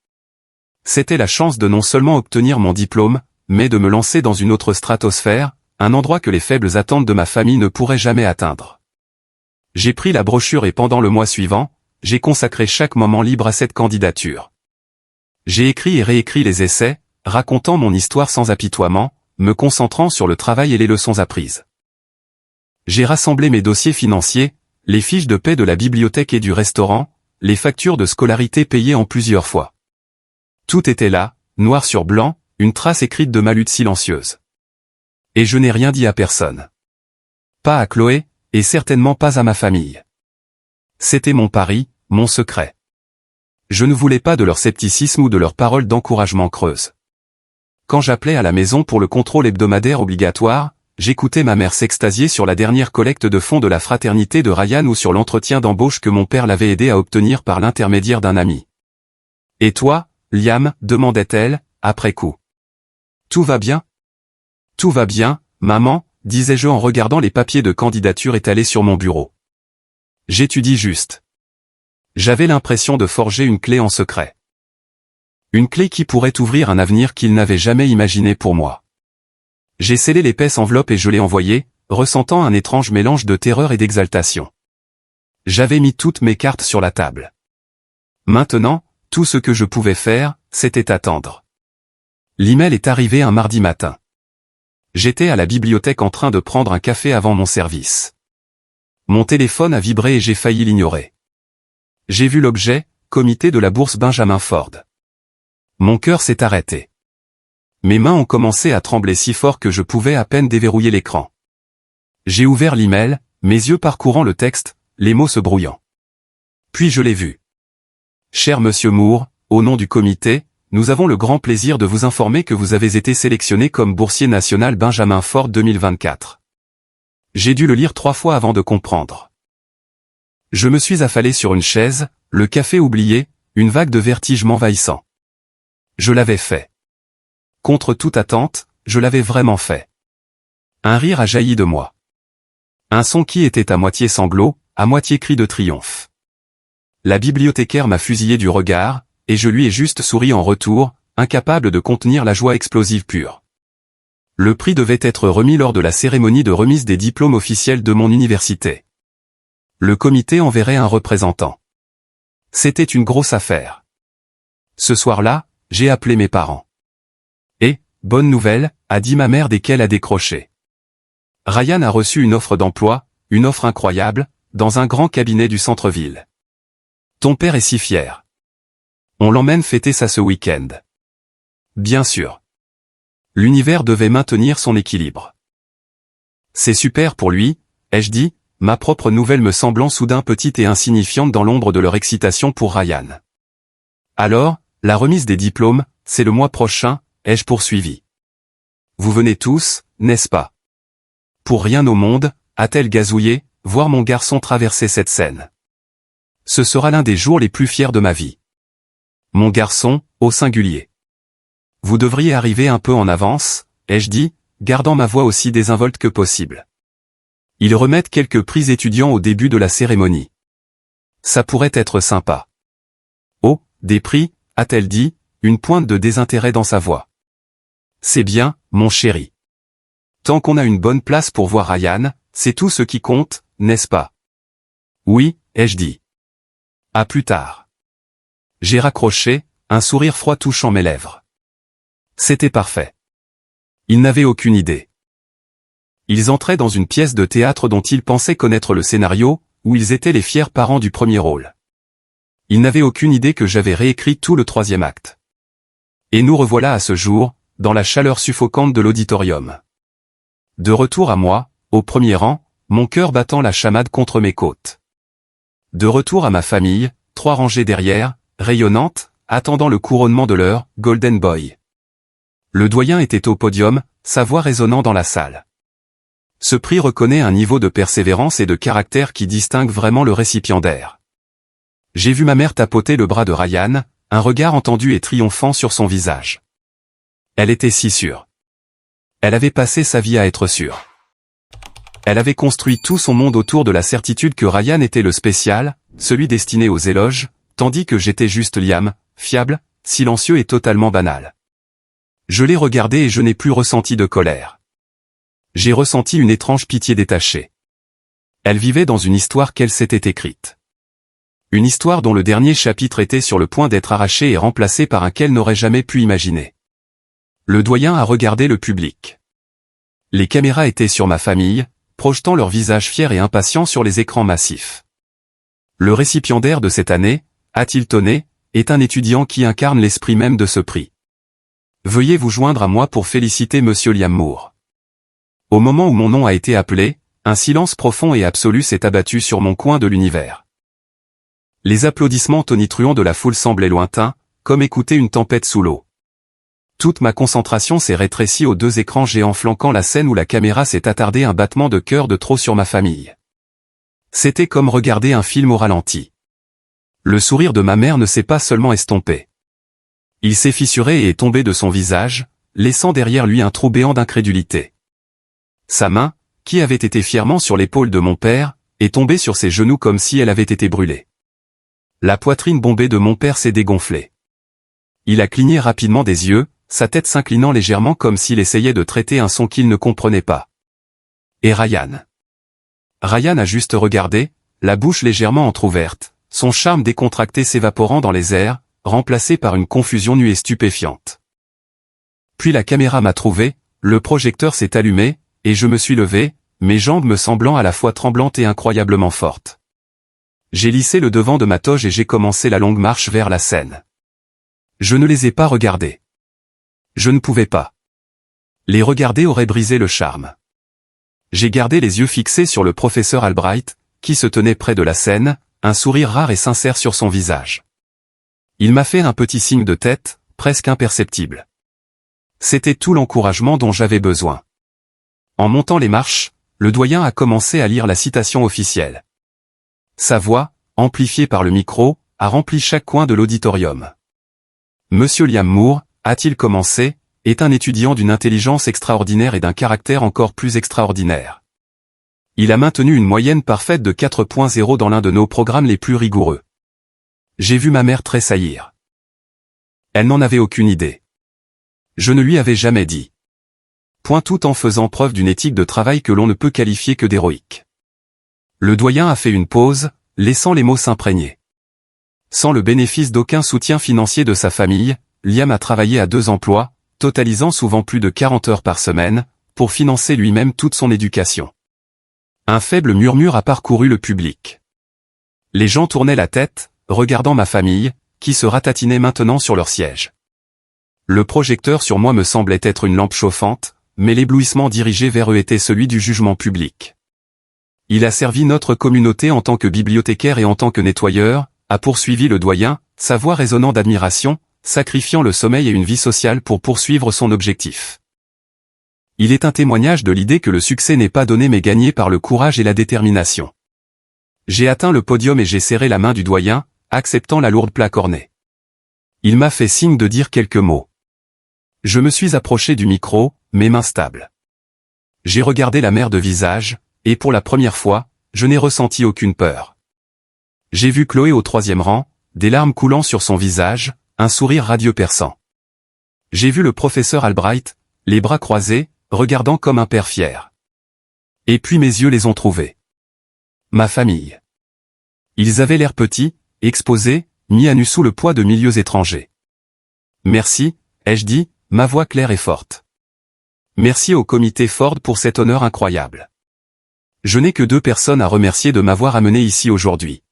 C'était la chance de non seulement obtenir mon diplôme, mais de me lancer dans une autre stratosphère, un endroit que les faibles attentes de ma famille ne pourraient jamais atteindre. J'ai pris la brochure et pendant le mois suivant, j'ai consacré chaque moment libre à cette candidature. J'ai écrit et réécrit les essais, racontant mon histoire sans apitoiement, me concentrant sur le travail et les leçons apprises. J'ai rassemblé mes dossiers financiers, les fiches de paie de la bibliothèque et du restaurant, les factures de scolarité payées en plusieurs fois. Tout était là, noir sur blanc, une trace écrite de ma lutte silencieuse. Et je n'ai rien dit à personne. Pas à Chloé, et certainement pas à ma famille. C'était mon pari, mon secret. Je ne voulais pas de leur scepticisme ou de leurs paroles d'encouragement creuses. Quand j'appelais à la maison pour le contrôle hebdomadaire obligatoire, j'écoutais ma mère s'extasier sur la dernière collecte de fonds de la fraternité de Ryan ou sur l'entretien d'embauche que mon père l'avait aidé à obtenir par l'intermédiaire d'un ami. « Et toi, Liam ?» demandait-elle, après coup. « Tout va bien ?»« Tout va bien, maman », disais-je en regardant les papiers de candidature étalés sur mon bureau. « J'étudie juste. » J'avais l'impression de forger une clé en secret. Une clé qui pourrait ouvrir un avenir qu'il n'avait jamais imaginé pour moi. J'ai scellé l'épaisse enveloppe et je l'ai envoyée, ressentant un étrange mélange de terreur et d'exaltation. J'avais mis toutes mes cartes sur la table. Maintenant, tout ce que je pouvais faire, c'était attendre. L'email est arrivé un mardi matin. J'étais à la bibliothèque en train de prendre un café avant mon service. Mon téléphone a vibré et j'ai failli l'ignorer. J'ai vu l'objet, comité de la bourse Benjamin Ford. Mon cœur s'est arrêté. Mes mains ont commencé à trembler si fort que je pouvais à peine déverrouiller l'écran. J'ai ouvert l'email, mes yeux parcourant le texte, les mots se brouillant. Puis je l'ai vu. Cher Monsieur Moore, au nom du comité, nous avons le grand plaisir de vous informer que vous avez été sélectionné comme boursier national Benjamin Ford 2024. J'ai dû le lire 3 fois avant de comprendre. Je me suis affalé sur une chaise, le café oublié, une vague de vertige m'envahissant. Je l'avais fait. Contre toute attente, je l'avais vraiment fait. Un rire a jailli de moi. Un son qui était à moitié sanglot, à moitié cri de triomphe. La bibliothécaire m'a fusillé du regard, et je lui ai juste souri en retour, incapable de contenir la joie explosive pure. Le prix devait être remis lors de la cérémonie de remise des diplômes officiels de mon université. Le comité enverrait un représentant. C'était une grosse affaire. Ce soir-là, j'ai appelé mes parents. Et, bonne nouvelle, a dit ma mère dès qu'elle a décroché. Ryan a reçu une offre d'emploi, une offre incroyable, dans un grand cabinet du centre-ville. Ton père est si fier. On l'emmène fêter ça ce week-end. Bien sûr. L'univers devait maintenir son équilibre. C'est super pour lui, ai-je dit, ma propre nouvelle me semblant soudain petite et insignifiante dans l'ombre de leur excitation pour Ryan. Alors, la remise des diplômes, c'est le mois prochain, ai-je poursuivi. Vous venez tous, n'est-ce pas? Pour rien au monde, a-t-elle gazouillé, voir mon garçon traverser cette scène. Ce sera l'un des jours les plus fiers de ma vie. Mon garçon, au singulier. Vous devriez arriver un peu en avance, ai-je dit, gardant ma voix aussi désinvolte que possible. Ils remettent quelques prix étudiants au début de la cérémonie. Ça pourrait être sympa. Oh, des prix, a-t-elle dit, une pointe de désintérêt dans sa voix. C'est bien, mon chéri. Tant qu'on a une bonne place pour voir Ryan, c'est tout ce qui compte, n'est-ce pas? Oui, ai-je dit. À plus tard. J'ai raccroché, un sourire froid touchant mes lèvres. C'était parfait. Ils n'avaient aucune idée. Ils entraient dans une pièce de théâtre dont ils pensaient connaître le scénario, où ils étaient les fiers parents du premier rôle. Ils n'avaient aucune idée que j'avais réécrit tout le 3e acte. Et nous revoilà à ce jour, dans la chaleur suffocante de l'auditorium. De retour à moi, au premier rang, mon cœur battant la chamade contre mes côtes. De retour à ma famille, 3 rangées derrière, rayonnante, attendant le couronnement de leur « Golden Boy ». Le doyen était au podium, sa voix résonnant dans la salle. Ce prix reconnaît un niveau de persévérance et de caractère qui distingue vraiment le récipiendaire. J'ai vu ma mère tapoter le bras de Ryan, un regard entendu et triomphant sur son visage. Elle était si sûre. Elle avait passé sa vie à être sûre. Elle avait construit tout son monde autour de la certitude que Ryan était le spécial, celui destiné aux éloges, tandis que j'étais juste Liam, fiable, silencieux et totalement banal. Je l'ai regardé et je n'ai plus ressenti de colère. J'ai ressenti une étrange pitié détachée. Elle vivait dans une histoire qu'elle s'était écrite. Une histoire dont le dernier chapitre était sur le point d'être arraché et remplacé par un qu'elle n'aurait jamais pu imaginer. Le doyen a regardé le public. Les caméras étaient sur ma famille, projetant leurs visages fiers et impatients sur les écrans massifs. Le récipiendaire de cette année, a-t-il tonné, est un étudiant qui incarne l'esprit même de ce prix. Veuillez vous joindre à moi pour féliciter Monsieur Liam Moore. Au moment où mon nom a été appelé, un silence profond et absolu s'est abattu sur mon coin de l'univers. Les applaudissements tonitruants de la foule semblaient lointains, comme écouter une tempête sous l'eau. Toute ma concentration s'est rétrécie aux deux écrans géants flanquant la scène où la caméra s'est attardée un battement de cœur de trop sur ma famille. C'était comme regarder un film au ralenti. Le sourire de ma mère ne s'est pas seulement estompé. Il s'est fissuré et est tombé de son visage, laissant derrière lui un trou béant d'incrédulité. Sa main, qui avait été fièrement sur l'épaule de mon père, est tombée sur ses genoux comme si elle avait été brûlée. La poitrine bombée de mon père s'est dégonflée. Il a cligné rapidement des yeux, sa tête s'inclinant légèrement comme s'il essayait de traiter un son qu'il ne comprenait pas. Et Ryan. Ryan a juste regardé, la bouche légèrement entr'ouverte, son charme décontracté s'évaporant dans les airs, remplacé par une confusion nue et stupéfiante. Puis la caméra m'a trouvé, le projecteur s'est allumé, et je me suis levé, mes jambes me semblant à la fois tremblantes et incroyablement fortes. J'ai lissé le devant de ma toge et j'ai commencé la longue marche vers la scène. Je ne les ai pas regardés. Je ne pouvais pas. Les regarder aurait brisé le charme. J'ai gardé les yeux fixés sur le professeur Albright, qui se tenait près de la scène, un sourire rare et sincère sur son visage. Il m'a fait un petit signe de tête, presque imperceptible. C'était tout l'encouragement dont j'avais besoin. En montant les marches, le doyen a commencé à lire la citation officielle. Sa voix, amplifiée par le micro, a rempli chaque coin de l'auditorium. Monsieur Liam Moore, a-t-il commencé, est un étudiant d'une intelligence extraordinaire et d'un caractère encore plus extraordinaire. Il a maintenu une moyenne parfaite de 4.0 dans l'un de nos programmes les plus rigoureux. J'ai vu ma mère tressaillir. Elle n'en avait aucune idée. Je ne lui avais jamais dit. Point tout en faisant preuve d'une éthique de travail que l'on ne peut qualifier que d'héroïque. Le doyen a fait une pause, laissant les mots s'imprégner. Sans le bénéfice d'aucun soutien financier de sa famille, Liam a travaillé à 2 emplois, totalisant souvent plus de 40 heures par semaine, pour financer lui-même toute son éducation. Un faible murmure a parcouru le public. Les gens tournaient la tête, regardant ma famille, qui se ratatinait maintenant sur leur siège. Le projecteur sur moi me semblait être une lampe chauffante, mais l'éblouissement dirigé vers eux était celui du jugement public. Il a servi notre communauté en tant que bibliothécaire et en tant que nettoyeur, a poursuivi le doyen, sa voix résonnant d'admiration, sacrifiant le sommeil et une vie sociale pour poursuivre son objectif. Il est un témoignage de l'idée que le succès n'est pas donné mais gagné par le courage et la détermination. J'ai atteint le podium et j'ai serré la main du doyen, acceptant la lourde plaque ornée. Il m'a fait signe de dire quelques mots. Je me suis approché du micro, mes mains stables. J'ai regardé la mère de visage, et pour la première fois, je n'ai ressenti aucune peur. J'ai vu Chloé au 3e rang, des larmes coulant sur son visage, un sourire radieux perçant. J'ai vu le professeur Albright, les bras croisés, regardant comme un père fier. Et puis mes yeux les ont trouvés. Ma famille. Ils avaient l'air petits, exposés, mis à nu sous le poids de milieux étrangers. Merci, ai-je dit, ma voix claire et forte. Merci au comité Ford pour cet honneur incroyable. Je n'ai que 2 personnes à remercier de m'avoir amené ici aujourd'hui.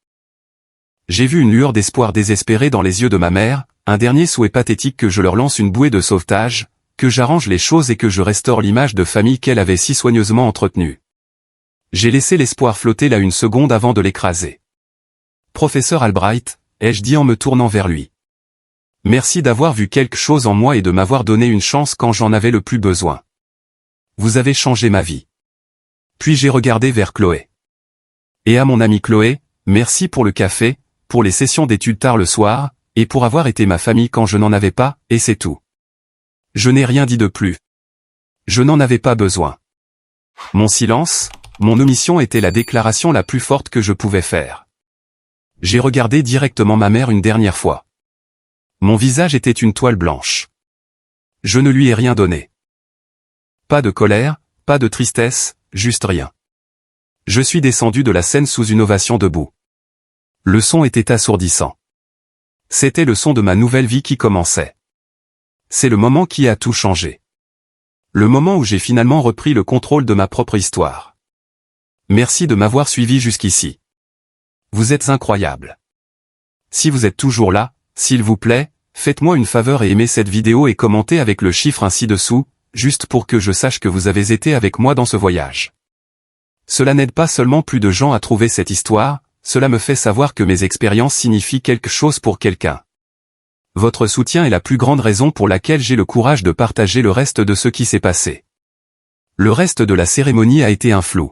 J'ai vu une lueur d'espoir désespérée dans les yeux de ma mère, un dernier souhait pathétique que je leur lance une bouée de sauvetage, que j'arrange les choses et que je restaure l'image de famille qu'elle avait si soigneusement entretenue. J'ai laissé l'espoir flotter là une seconde avant de l'écraser. Professeur Albright, ai-je dit en me tournant vers lui. Merci d'avoir vu quelque chose en moi et de m'avoir donné une chance quand j'en avais le plus besoin. Vous avez changé ma vie. Puis j'ai regardé vers Chloé. Et à mon amie Chloé, merci pour le café, pour les sessions d'études tard le soir, et pour avoir été ma famille quand je n'en avais pas, et c'est tout. Je n'ai rien dit de plus. Je n'en avais pas besoin. Mon silence, mon omission était la déclaration la plus forte que je pouvais faire. J'ai regardé directement ma mère une dernière fois. Mon visage était une toile blanche. Je ne lui ai rien donné. Pas de colère, pas de tristesse, juste rien. Je suis descendu de la scène sous une ovation debout. Le son était assourdissant. C'était le son de ma nouvelle vie qui commençait. C'est le moment qui a tout changé. Le moment où j'ai finalement repris le contrôle de ma propre histoire. Merci de m'avoir suivi jusqu'ici. Vous êtes incroyable. Si vous êtes toujours là, s'il vous plaît, faites-moi une faveur et aimez cette vidéo et commentez avec le chiffre ainsi dessous, juste pour que je sache que vous avez été avec moi dans ce voyage. Cela n'aide pas seulement plus de gens à trouver cette histoire, cela me fait savoir que mes expériences signifient quelque chose pour quelqu'un. Votre soutien est la plus grande raison pour laquelle j'ai le courage de partager le reste de ce qui s'est passé. Le reste de la cérémonie a été un flou.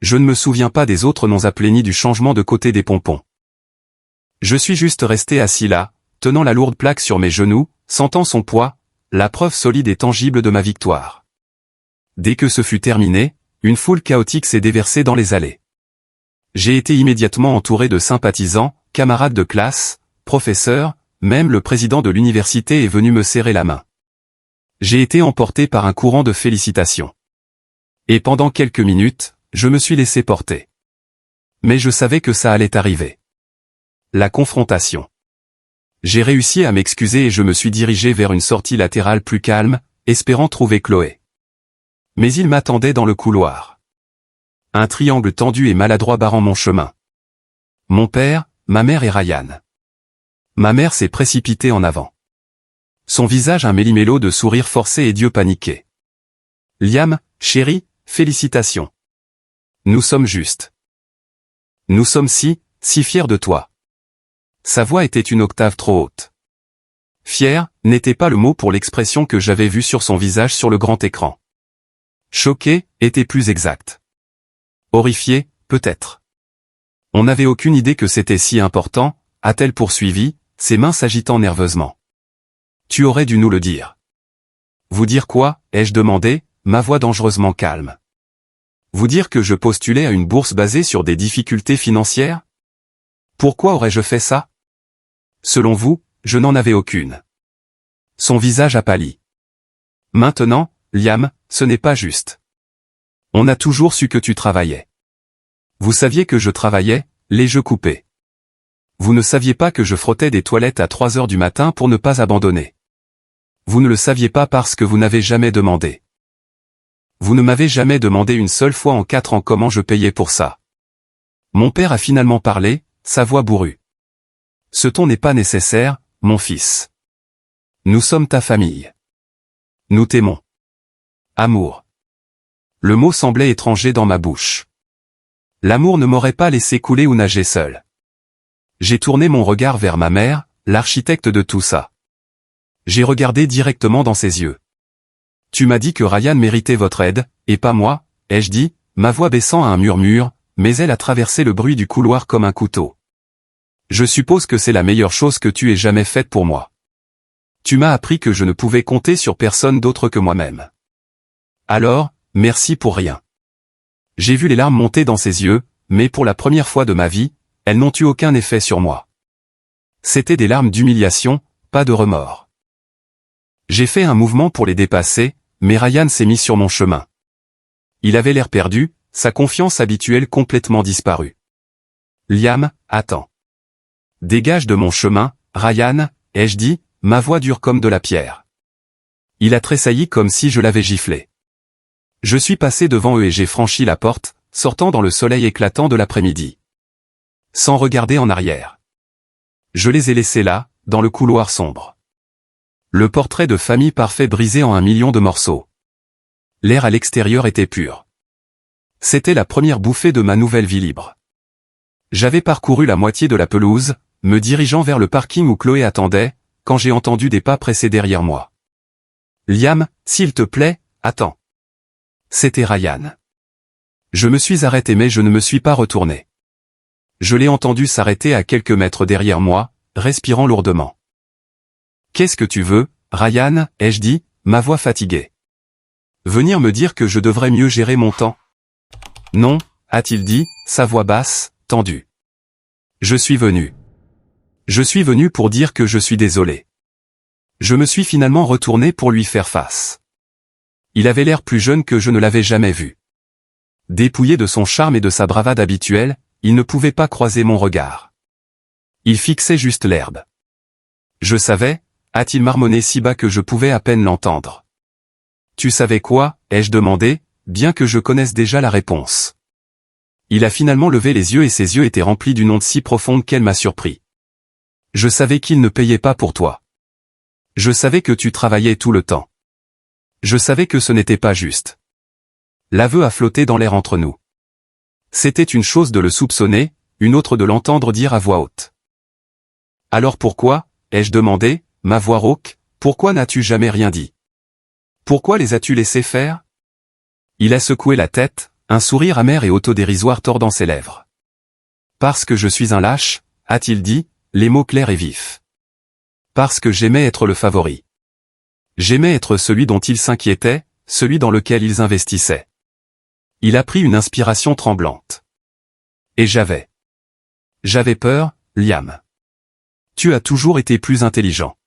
Je ne me souviens pas des autres noms appelés ni du changement de côté des pompons. Je suis juste resté assis là, tenant la lourde plaque sur mes genoux, sentant son poids, la preuve solide et tangible de ma victoire. Dès que ce fut terminé, une foule chaotique s'est déversée dans les allées. J'ai été immédiatement entouré de sympathisants, camarades de classe, professeurs, même le président de l'université est venu me serrer la main. J'ai été emporté par un courant de félicitations. Et pendant quelques minutes, je me suis laissé porter. Mais je savais que ça allait arriver. La confrontation. J'ai réussi à m'excuser et je me suis dirigé vers une sortie latérale plus calme, espérant trouver Chloé. Mais il m'attendait dans le couloir. Un triangle tendu et maladroit barrant mon chemin. Mon père, ma mère et Ryan. Ma mère s'est précipitée en avant. Son visage un méli-mélo de sourire forcé et d'yeux paniqués. Liam, chérie, félicitations. Nous sommes justes. Nous sommes si fiers de toi. Sa voix était une octave trop haute. Fier n'était pas le mot pour l'expression que j'avais vue sur son visage sur le grand écran. Choqué était plus exact. Horrifié, peut-être. On n'avait aucune idée que c'était si important, a-t-elle poursuivi, ses mains s'agitant nerveusement. Tu aurais dû nous le dire. Vous dire quoi, ai-je demandé, ma voix dangereusement calme. Vous dire que je postulais à une bourse basée sur des difficultés financières? Pourquoi aurais-je fait ça? Selon vous, je n'en avais aucune. Son visage a pâli. Maintenant, Liam, ce n'est pas juste. On a toujours su que tu travaillais. Vous saviez que je travaillais, les yeux coupés. Vous ne saviez pas que je frottais des toilettes à 3 heures du matin pour ne pas abandonner. Vous ne le saviez pas parce que vous n'avez jamais demandé. Vous ne m'avez jamais demandé une seule fois en 4 ans comment je payais pour ça. Mon père a finalement parlé, sa voix bourrue. Ce ton n'est pas nécessaire, mon fils. Nous sommes ta famille. Nous t'aimons. Amour. Le mot semblait étranger dans ma bouche. L'amour ne m'aurait pas laissé couler ou nager seul. J'ai tourné mon regard vers ma mère, l'architecte de tout ça. J'ai regardé directement dans ses yeux. Tu m'as dit que Ryan méritait votre aide, et pas moi, ai-je dit, ma voix baissant à un murmure, mais elle a traversé le bruit du couloir comme un couteau. Je suppose que c'est la meilleure chose que tu aies jamais faite pour moi. Tu m'as appris que je ne pouvais compter sur personne d'autre que moi-même. Alors, merci pour rien. J'ai vu les larmes monter dans ses yeux, mais pour la première fois de ma vie, elles n'ont eu aucun effet sur moi. C'étaient des larmes d'humiliation, pas de remords. J'ai fait un mouvement pour les dépasser, mais Ryan s'est mis sur mon chemin. Il avait l'air perdu, sa confiance habituelle complètement disparue. Liam, attends. Dégage de mon chemin, Ryan, ai-je dit, ma voix dure comme de la pierre. Il a tressailli comme si je l'avais giflé. Je suis passé devant eux et j'ai franchi la porte, sortant dans le soleil éclatant de l'après-midi. Sans regarder en arrière. Je les ai laissés là, dans le couloir sombre. Le portrait de famille parfait brisé en 1 million de morceaux. L'air à l'extérieur était pur. C'était la première bouffée de ma nouvelle vie libre. J'avais parcouru la moitié de la pelouse, me dirigeant vers le parking où Chloé attendait, quand j'ai entendu des pas presser derrière moi. Liam, s'il te plaît, attends. C'était Ryan. Je me suis arrêté mais je ne me suis pas retourné. Je l'ai entendu s'arrêter à quelques mètres derrière moi, respirant lourdement. « Qu'est-ce que tu veux, Ryan ?» ai-je dit, ma voix fatiguée. « Venir me dire que je devrais mieux gérer mon temps ?»« Non, » a-t-il dit, sa voix basse, tendue. « Je suis venu. Je suis venu pour dire que je suis désolé. » Je me suis finalement retourné pour lui faire face. Il avait l'air plus jeune que je ne l'avais jamais vu. Dépouillé de son charme et de sa bravade habituelle, il ne pouvait pas croiser mon regard. Il fixait juste l'herbe. Je savais, a-t-il marmonné si bas que je pouvais à peine l'entendre. Tu savais quoi, ai-je demandé, bien que je connaisse déjà la réponse. Il a finalement levé les yeux et ses yeux étaient remplis d'une onde si profonde qu'elle m'a surpris. Je savais qu'il ne payait pas pour toi. Je savais que tu travaillais tout le temps. Je savais que ce n'était pas juste. L'aveu a flotté dans l'air entre nous. C'était une chose de le soupçonner, une autre de l'entendre dire à voix haute. Alors pourquoi, ai-je demandé, ma voix rauque, pourquoi n'as-tu jamais rien dit? Pourquoi les as-tu laissés faire? Il a secoué la tête, un sourire amer et autodérisoire tordant ses lèvres. Parce que je suis un lâche, a-t-il dit, les mots clairs et vifs. Parce que j'aimais être le favori. J'aimais être celui dont ils s'inquiétaient, celui dans lequel ils investissaient. Il a pris une inspiration tremblante. Et j'avais peur, Liam. Tu as toujours été plus intelligent.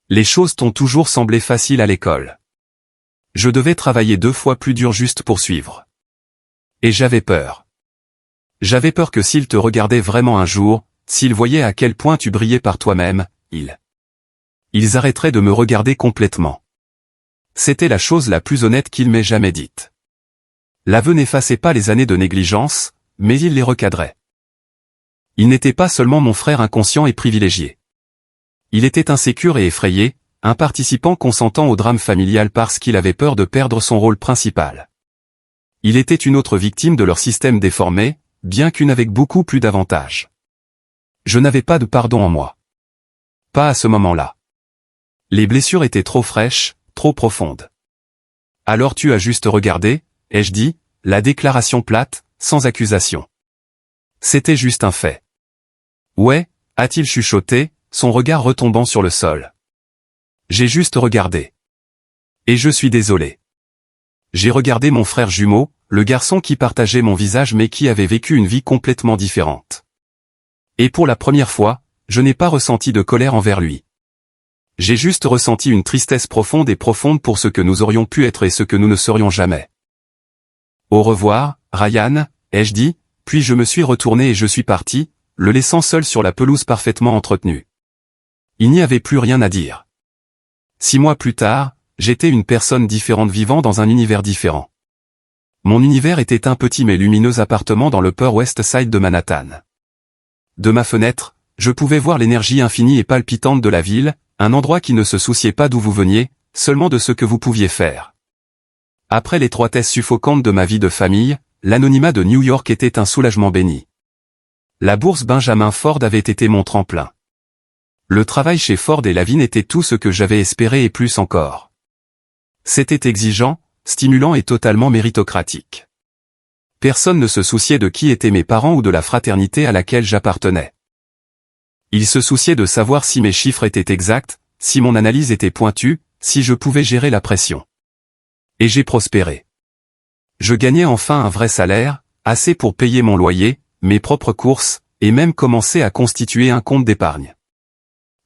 Les choses t'ont toujours semblé faciles à l'école. Je devais travailler 2 fois plus dur juste pour suivre. Et j'avais peur. J'avais peur que s'il te regardait vraiment un jour, s'ils voyaient à quel point tu brillais par toi-même, ils arrêteraient de me regarder complètement. C'était la chose la plus honnête qu'il m'ait jamais dite. L'aveu n'effaçait pas les années de négligence, mais il les recadrait. Il n'était pas seulement mon frère inconscient et privilégié. Il était insécure et effrayé, un participant consentant au drame familial parce qu'il avait peur de perdre son rôle principal. Il était une autre victime de leur système déformé, bien qu'une avec beaucoup plus d'avantages. Je n'avais pas de pardon en moi. Pas à ce moment-là. Les blessures étaient trop fraîches, trop profondes. Alors tu as juste regardé, ai-je dit, la déclaration plate, sans accusation. C'était juste un fait. Ouais, a-t-il chuchoté, son regard retombant sur le sol. J'ai juste regardé. Et je suis désolé. J'ai regardé mon frère jumeau, le garçon qui partageait mon visage mais qui avait vécu une vie complètement différente. Et pour la première fois, je n'ai pas ressenti de colère envers lui. J'ai juste ressenti une tristesse profonde pour ce que nous aurions pu être et ce que nous ne serions jamais. Au revoir, Ryan, ai-je dit, puis je me suis retourné et je suis parti, le laissant seul sur la pelouse parfaitement entretenue. Il n'y avait plus rien à dire. 6 mois plus tard, j'étais une personne différente vivant dans un univers différent. Mon univers était un petit mais lumineux appartement dans le Upper West Side de Manhattan. De ma fenêtre, je pouvais voir l'énergie infinie et palpitante de la ville, un endroit qui ne se souciait pas d'où vous veniez, seulement de ce que vous pouviez faire. Après l'étroitesse suffocante de ma vie de famille, l'anonymat de New York était un soulagement béni. La bourse Benjamin Ford avait été mon tremplin. Le travail chez Ford et Lavigne était tout ce que j'avais espéré et plus encore. C'était exigeant, stimulant et totalement méritocratique. Personne ne se souciait de qui étaient mes parents ou de la fraternité à laquelle j'appartenais. Ils se souciaient de savoir si mes chiffres étaient exacts, si mon analyse était pointue, si je pouvais gérer la pression. Et j'ai prospéré. Je gagnais enfin un vrai salaire, assez pour payer mon loyer, mes propres courses, et même commencer à constituer un compte d'épargne.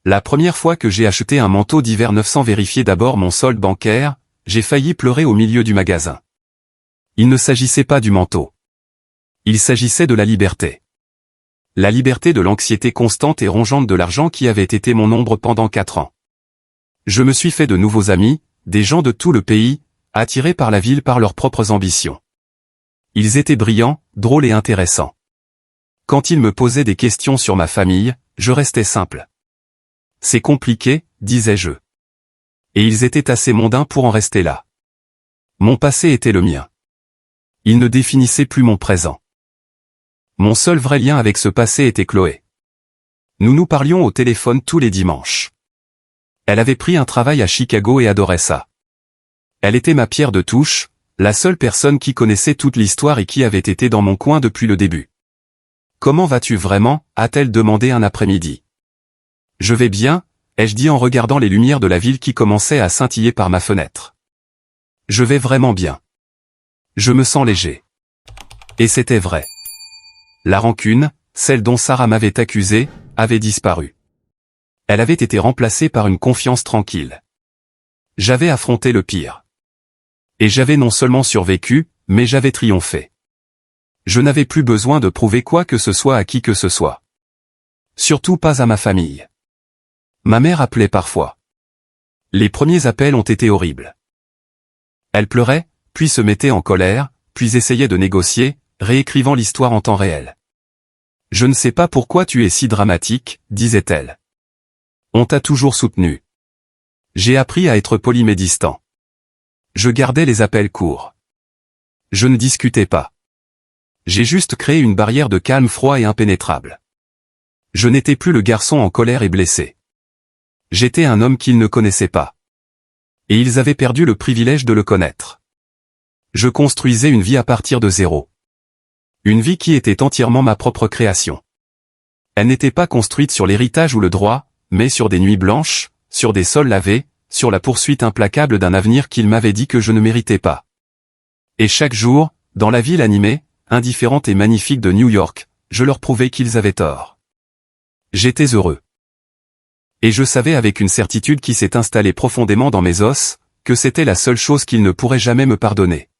La première fois que j'ai acheté un manteau d'hiver neuf sans vérifier d'abord mon solde bancaire, j'ai failli pleurer au milieu du magasin. Il ne s'agissait pas du manteau. Il s'agissait de la liberté. La liberté de l'anxiété constante et rongeante de l'argent qui avait été mon ombre pendant 4 ans. Je me suis fait de nouveaux amis, des gens de tout le pays, attirés par la ville par leurs propres ambitions. Ils étaient brillants, drôles et intéressants. Quand ils me posaient des questions sur ma famille, je restais simple. C'est compliqué, disais-je. Et ils étaient assez mondains pour en rester là. Mon passé était le mien. Il ne définissait plus mon présent. Mon seul vrai lien avec ce passé était Chloé. Nous nous parlions au téléphone tous les dimanches. Elle avait pris un travail à Chicago et adorait ça. Elle était ma pierre de touche, la seule personne qui connaissait toute l'histoire et qui avait été dans mon coin depuis le début. « Comment vas-tu vraiment ?» a-t-elle demandé un après-midi. Je vais bien, ai-je dit en regardant les lumières de la ville qui commençaient à scintiller par ma fenêtre. Je vais vraiment bien. Je me sens léger. Et c'était vrai. La rancune, celle dont Sarah m'avait accusé, avait disparu. Elle avait été remplacée par une confiance tranquille. J'avais affronté le pire. Et j'avais non seulement survécu, mais j'avais triomphé. Je n'avais plus besoin de prouver quoi que ce soit à qui que ce soit. Surtout pas à ma famille. Ma mère appelait parfois. Les premiers appels ont été horribles. Elle pleurait, puis se mettait en colère, puis essayait de négocier, réécrivant l'histoire en temps réel. « Je ne sais pas pourquoi tu es si dramatique, » disait-elle. « On t'a toujours soutenu. » J'ai appris à être poli mais distant. Je gardais les appels courts. Je ne discutais pas. J'ai juste créé une barrière de calme froid et impénétrable. Je n'étais plus le garçon en colère et blessé. J'étais un homme qu'ils ne connaissaient pas. Et ils avaient perdu le privilège de le connaître. Je construisais une vie à partir de zéro. Une vie qui était entièrement ma propre création. Elle n'était pas construite sur l'héritage ou le droit, mais sur des nuits blanches, sur des sols lavés, sur la poursuite implacable d'un avenir qu'ils m'avaient dit que je ne méritais pas. Et chaque jour, dans la ville animée, indifférente et magnifique de New York, je leur prouvais qu'ils avaient tort. J'étais heureux. Et je savais avec une certitude qui s'est installée profondément dans mes os, que c'était la seule chose qu'ils ne pourraient jamais me pardonner.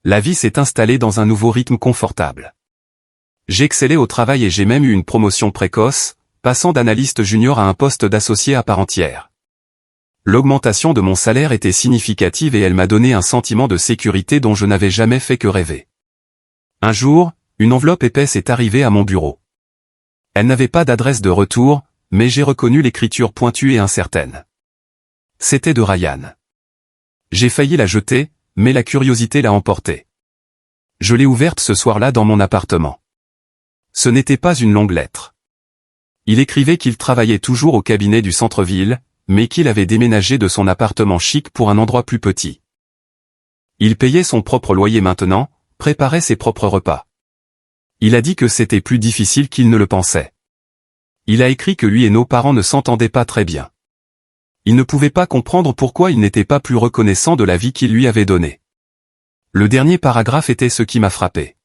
La vie s'est installée dans un nouveau rythme confortable. J'excellais au travail et j'ai même eu une promotion précoce, passant d'analyste junior à un poste d'associé à part entière. L'augmentation de mon salaire était significative et elle m'a donné un sentiment de sécurité dont je n'avais jamais fait que rêver. Un jour, une enveloppe épaisse est arrivée à mon bureau. Elle n'avait pas d'adresse de retour, mais j'ai reconnu l'écriture pointue et incertaine. C'était de Ryan. J'ai failli la jeter, mais la curiosité l'a emportée. Je l'ai ouverte ce soir-là dans mon appartement. Ce n'était pas une longue lettre. Il écrivait qu'il travaillait toujours au cabinet du centre-ville, mais qu'il avait déménagé de son appartement chic pour un endroit plus petit. Il payait son propre loyer maintenant, préparait ses propres repas. Il a dit que c'était plus difficile qu'il ne le pensait. Il a écrit que lui et nos parents ne s'entendaient pas très bien. Il ne pouvait pas comprendre pourquoi il n'était pas plus reconnaissant de la vie qu'il lui avait donnée. Le dernier paragraphe était ce qui m'a frappé.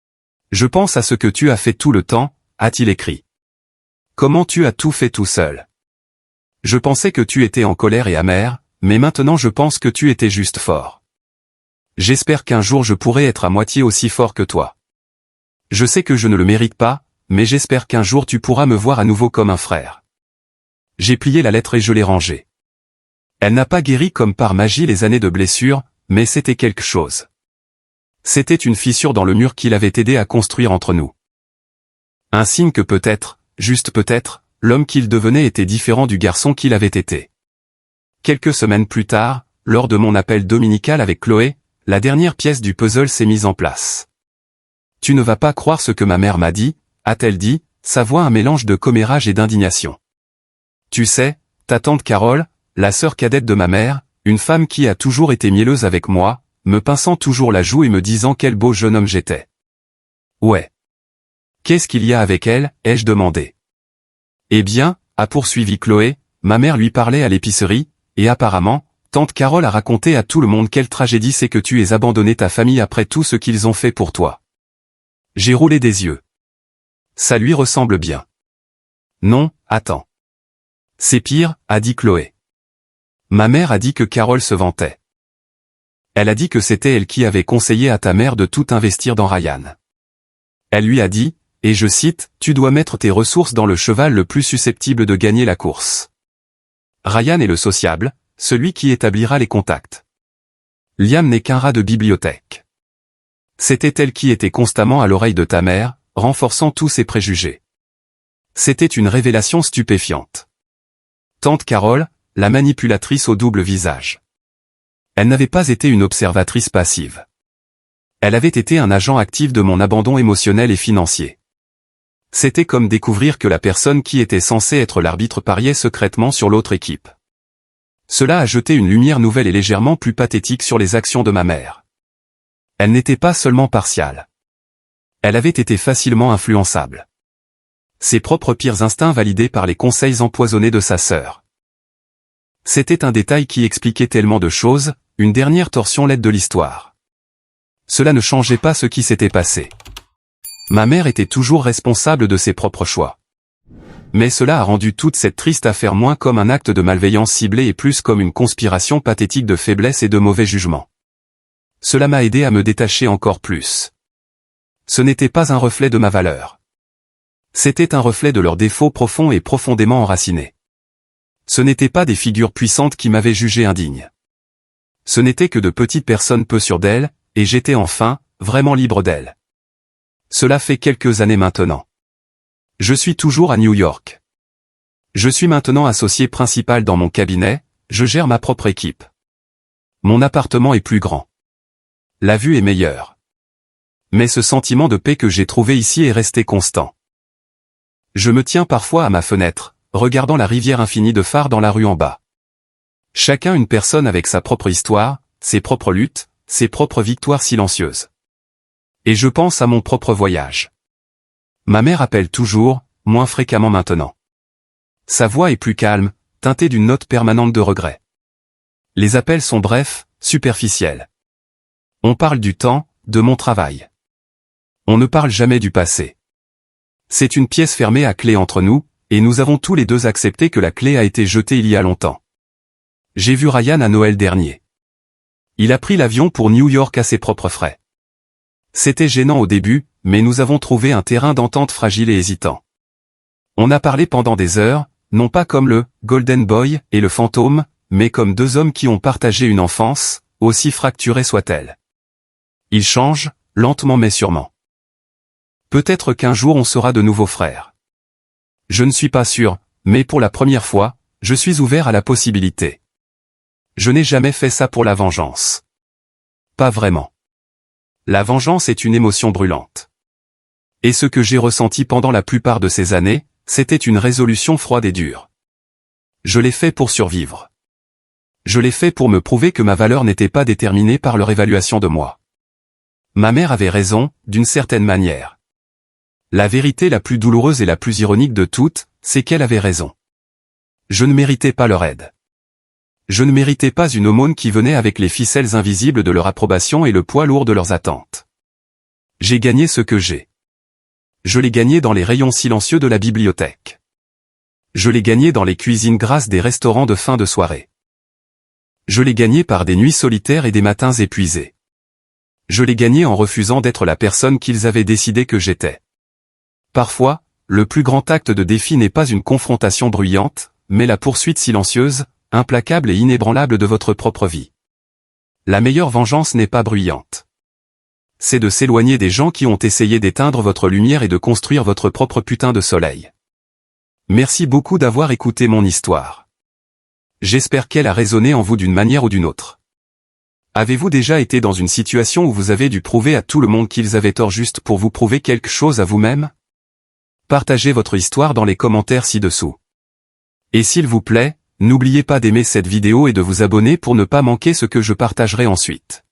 « Je pense à ce que tu as fait tout le temps », a-t-il écrit. « Comment tu as tout fait tout seul. Je pensais que tu étais en colère et amer, mais maintenant je pense que tu étais juste fort. J'espère qu'un jour je pourrai être à moitié aussi fort que toi. Je sais que je ne le mérite pas, mais j'espère qu'un jour tu pourras me voir à nouveau comme un frère. » J'ai plié la lettre et je l'ai rangée. Elle n'a pas guéri comme par magie les années de blessures, mais c'était quelque chose. C'était une fissure dans le mur qu'il avait aidé à construire entre nous. Un signe que peut-être, juste peut-être, l'homme qu'il devenait était différent du garçon qu'il avait été. Quelques semaines plus tard, lors de mon appel dominical avec Chloé, la dernière pièce du puzzle s'est mise en place. « Tu ne vas pas croire ce que ma mère m'a dit », a-t-elle dit, sa voix un mélange de commérage et d'indignation. « Tu sais, ta tante Carole, la sœur cadette de ma mère, une femme qui a toujours été mielleuse avec moi, me pinçant toujours la joue et me disant quel beau jeune homme j'étais. »« Ouais. Qu'est-ce qu'il y a avec elle ?» ai-je demandé. « Eh bien, » a poursuivi Chloé, ma mère lui parlait à l'épicerie, et apparemment, tante Carole a raconté à tout le monde quelle tragédie c'est que tu aies abandonné ta famille après tout ce qu'ils ont fait pour toi. J'ai roulé des yeux. Ça lui ressemble bien. Non, attends. C'est pire, a dit Chloé. Ma mère a dit que Carole se vantait. Elle a dit que c'était elle qui avait conseillé à ta mère de tout investir dans Ryan. Elle lui a dit, et je cite, « Tu dois mettre tes ressources dans le cheval le plus susceptible de gagner la course. Ryan est le sociable, celui qui établira les contacts. Liam n'est qu'un rat de bibliothèque. » C'était elle qui était constamment à l'oreille de ta mère, renforçant tous ses préjugés. C'était une révélation stupéfiante. Tante Carole, la manipulatrice au double visage. Elle n'avait pas été une observatrice passive. Elle avait été un agent actif de mon abandon émotionnel et financier. C'était comme découvrir que la personne qui était censée être l'arbitre pariait secrètement sur l'autre équipe. Cela a jeté une lumière nouvelle et légèrement plus pathétique sur les actions de ma mère. Elle n'était pas seulement partiale. Elle avait été facilement influençable. Ses propres pires instincts validés par les conseils empoisonnés de sa sœur. C'était un détail qui expliquait tellement de choses, une dernière torsion laide de l'histoire. Cela ne changeait pas ce qui s'était passé. Ma mère était toujours responsable de ses propres choix. Mais cela a rendu toute cette triste affaire moins comme un acte de malveillance ciblé et plus comme une conspiration pathétique de faiblesse et de mauvais jugement. Cela m'a aidé à me détacher encore plus. Ce n'était pas un reflet de ma valeur. C'était un reflet de leurs défauts profonds et profondément enracinés. Ce n'étaient pas des figures puissantes qui m'avaient jugé indigne. Ce n'étaient que de petites personnes peu sûres d'elles, et j'étais enfin, vraiment libre d'elles. Cela fait quelques années maintenant. Je suis toujours à New York. Je suis maintenant associé principal dans mon cabinet, je gère ma propre équipe. Mon appartement est plus grand. La vue est meilleure. Mais ce sentiment de paix que j'ai trouvé ici est resté constant. Je me tiens parfois à ma fenêtre, regardant la rivière infinie de phares dans la rue en bas. Chacun une personne avec sa propre histoire, ses propres luttes, ses propres victoires silencieuses. Et je pense à mon propre voyage. Ma mère appelle toujours, moins fréquemment maintenant. Sa voix est plus calme, teintée d'une note permanente de regret. Les appels sont brefs, superficiels. On parle du temps, de mon travail. On ne parle jamais du passé. C'est une pièce fermée à clé entre nous, et nous avons tous les deux accepté que la clé a été jetée il y a longtemps. J'ai vu Ryan à Noël dernier. Il a pris l'avion pour New York à ses propres frais. C'était gênant au début, mais nous avons trouvé un terrain d'entente fragile et hésitant. On a parlé pendant des heures, non pas comme le « Golden Boy » et le fantôme, mais comme deux hommes qui ont partagé une enfance, aussi fracturée soit-elle. Il change, lentement mais sûrement. Peut-être qu'un jour on sera de nouveaux frères. Je ne suis pas sûr, mais pour la première fois, je suis ouvert à la possibilité. Je n'ai jamais fait ça pour la vengeance. Pas vraiment. La vengeance est une émotion brûlante. Et ce que j'ai ressenti pendant la plupart de ces années, c'était une résolution froide et dure. Je l'ai fait pour survivre. Je l'ai fait pour me prouver que ma valeur n'était pas déterminée par leur évaluation de moi. Ma mère avait raison, d'une certaine manière. La vérité la plus douloureuse et la plus ironique de toutes, c'est qu'elle avait raison. Je ne méritais pas leur aide. Je ne méritais pas une aumône qui venait avec les ficelles invisibles de leur approbation et le poids lourd de leurs attentes. J'ai gagné ce que j'ai. Je l'ai gagné dans les rayons silencieux de la bibliothèque. Je l'ai gagné dans les cuisines grasses des restaurants de fin de soirée. Je l'ai gagné par des nuits solitaires et des matins épuisés. Je l'ai gagné en refusant d'être la personne qu'ils avaient décidé que j'étais. Parfois, le plus grand acte de défi n'est pas une confrontation bruyante, mais la poursuite silencieuse, implacable et inébranlable de votre propre vie. La meilleure vengeance n'est pas bruyante. C'est de s'éloigner des gens qui ont essayé d'éteindre votre lumière et de construire votre propre putain de soleil. Merci beaucoup d'avoir écouté mon histoire. J'espère qu'elle a résonné en vous d'une manière ou d'une autre. Avez-vous déjà été dans une situation où vous avez dû prouver à tout le monde qu'ils avaient tort juste pour vous prouver quelque chose à vous-même? Partagez votre histoire dans les commentaires ci-dessous. Et s'il vous plaît, n'oubliez pas d'aimer cette vidéo et de vous abonner pour ne pas manquer ce que je partagerai ensuite.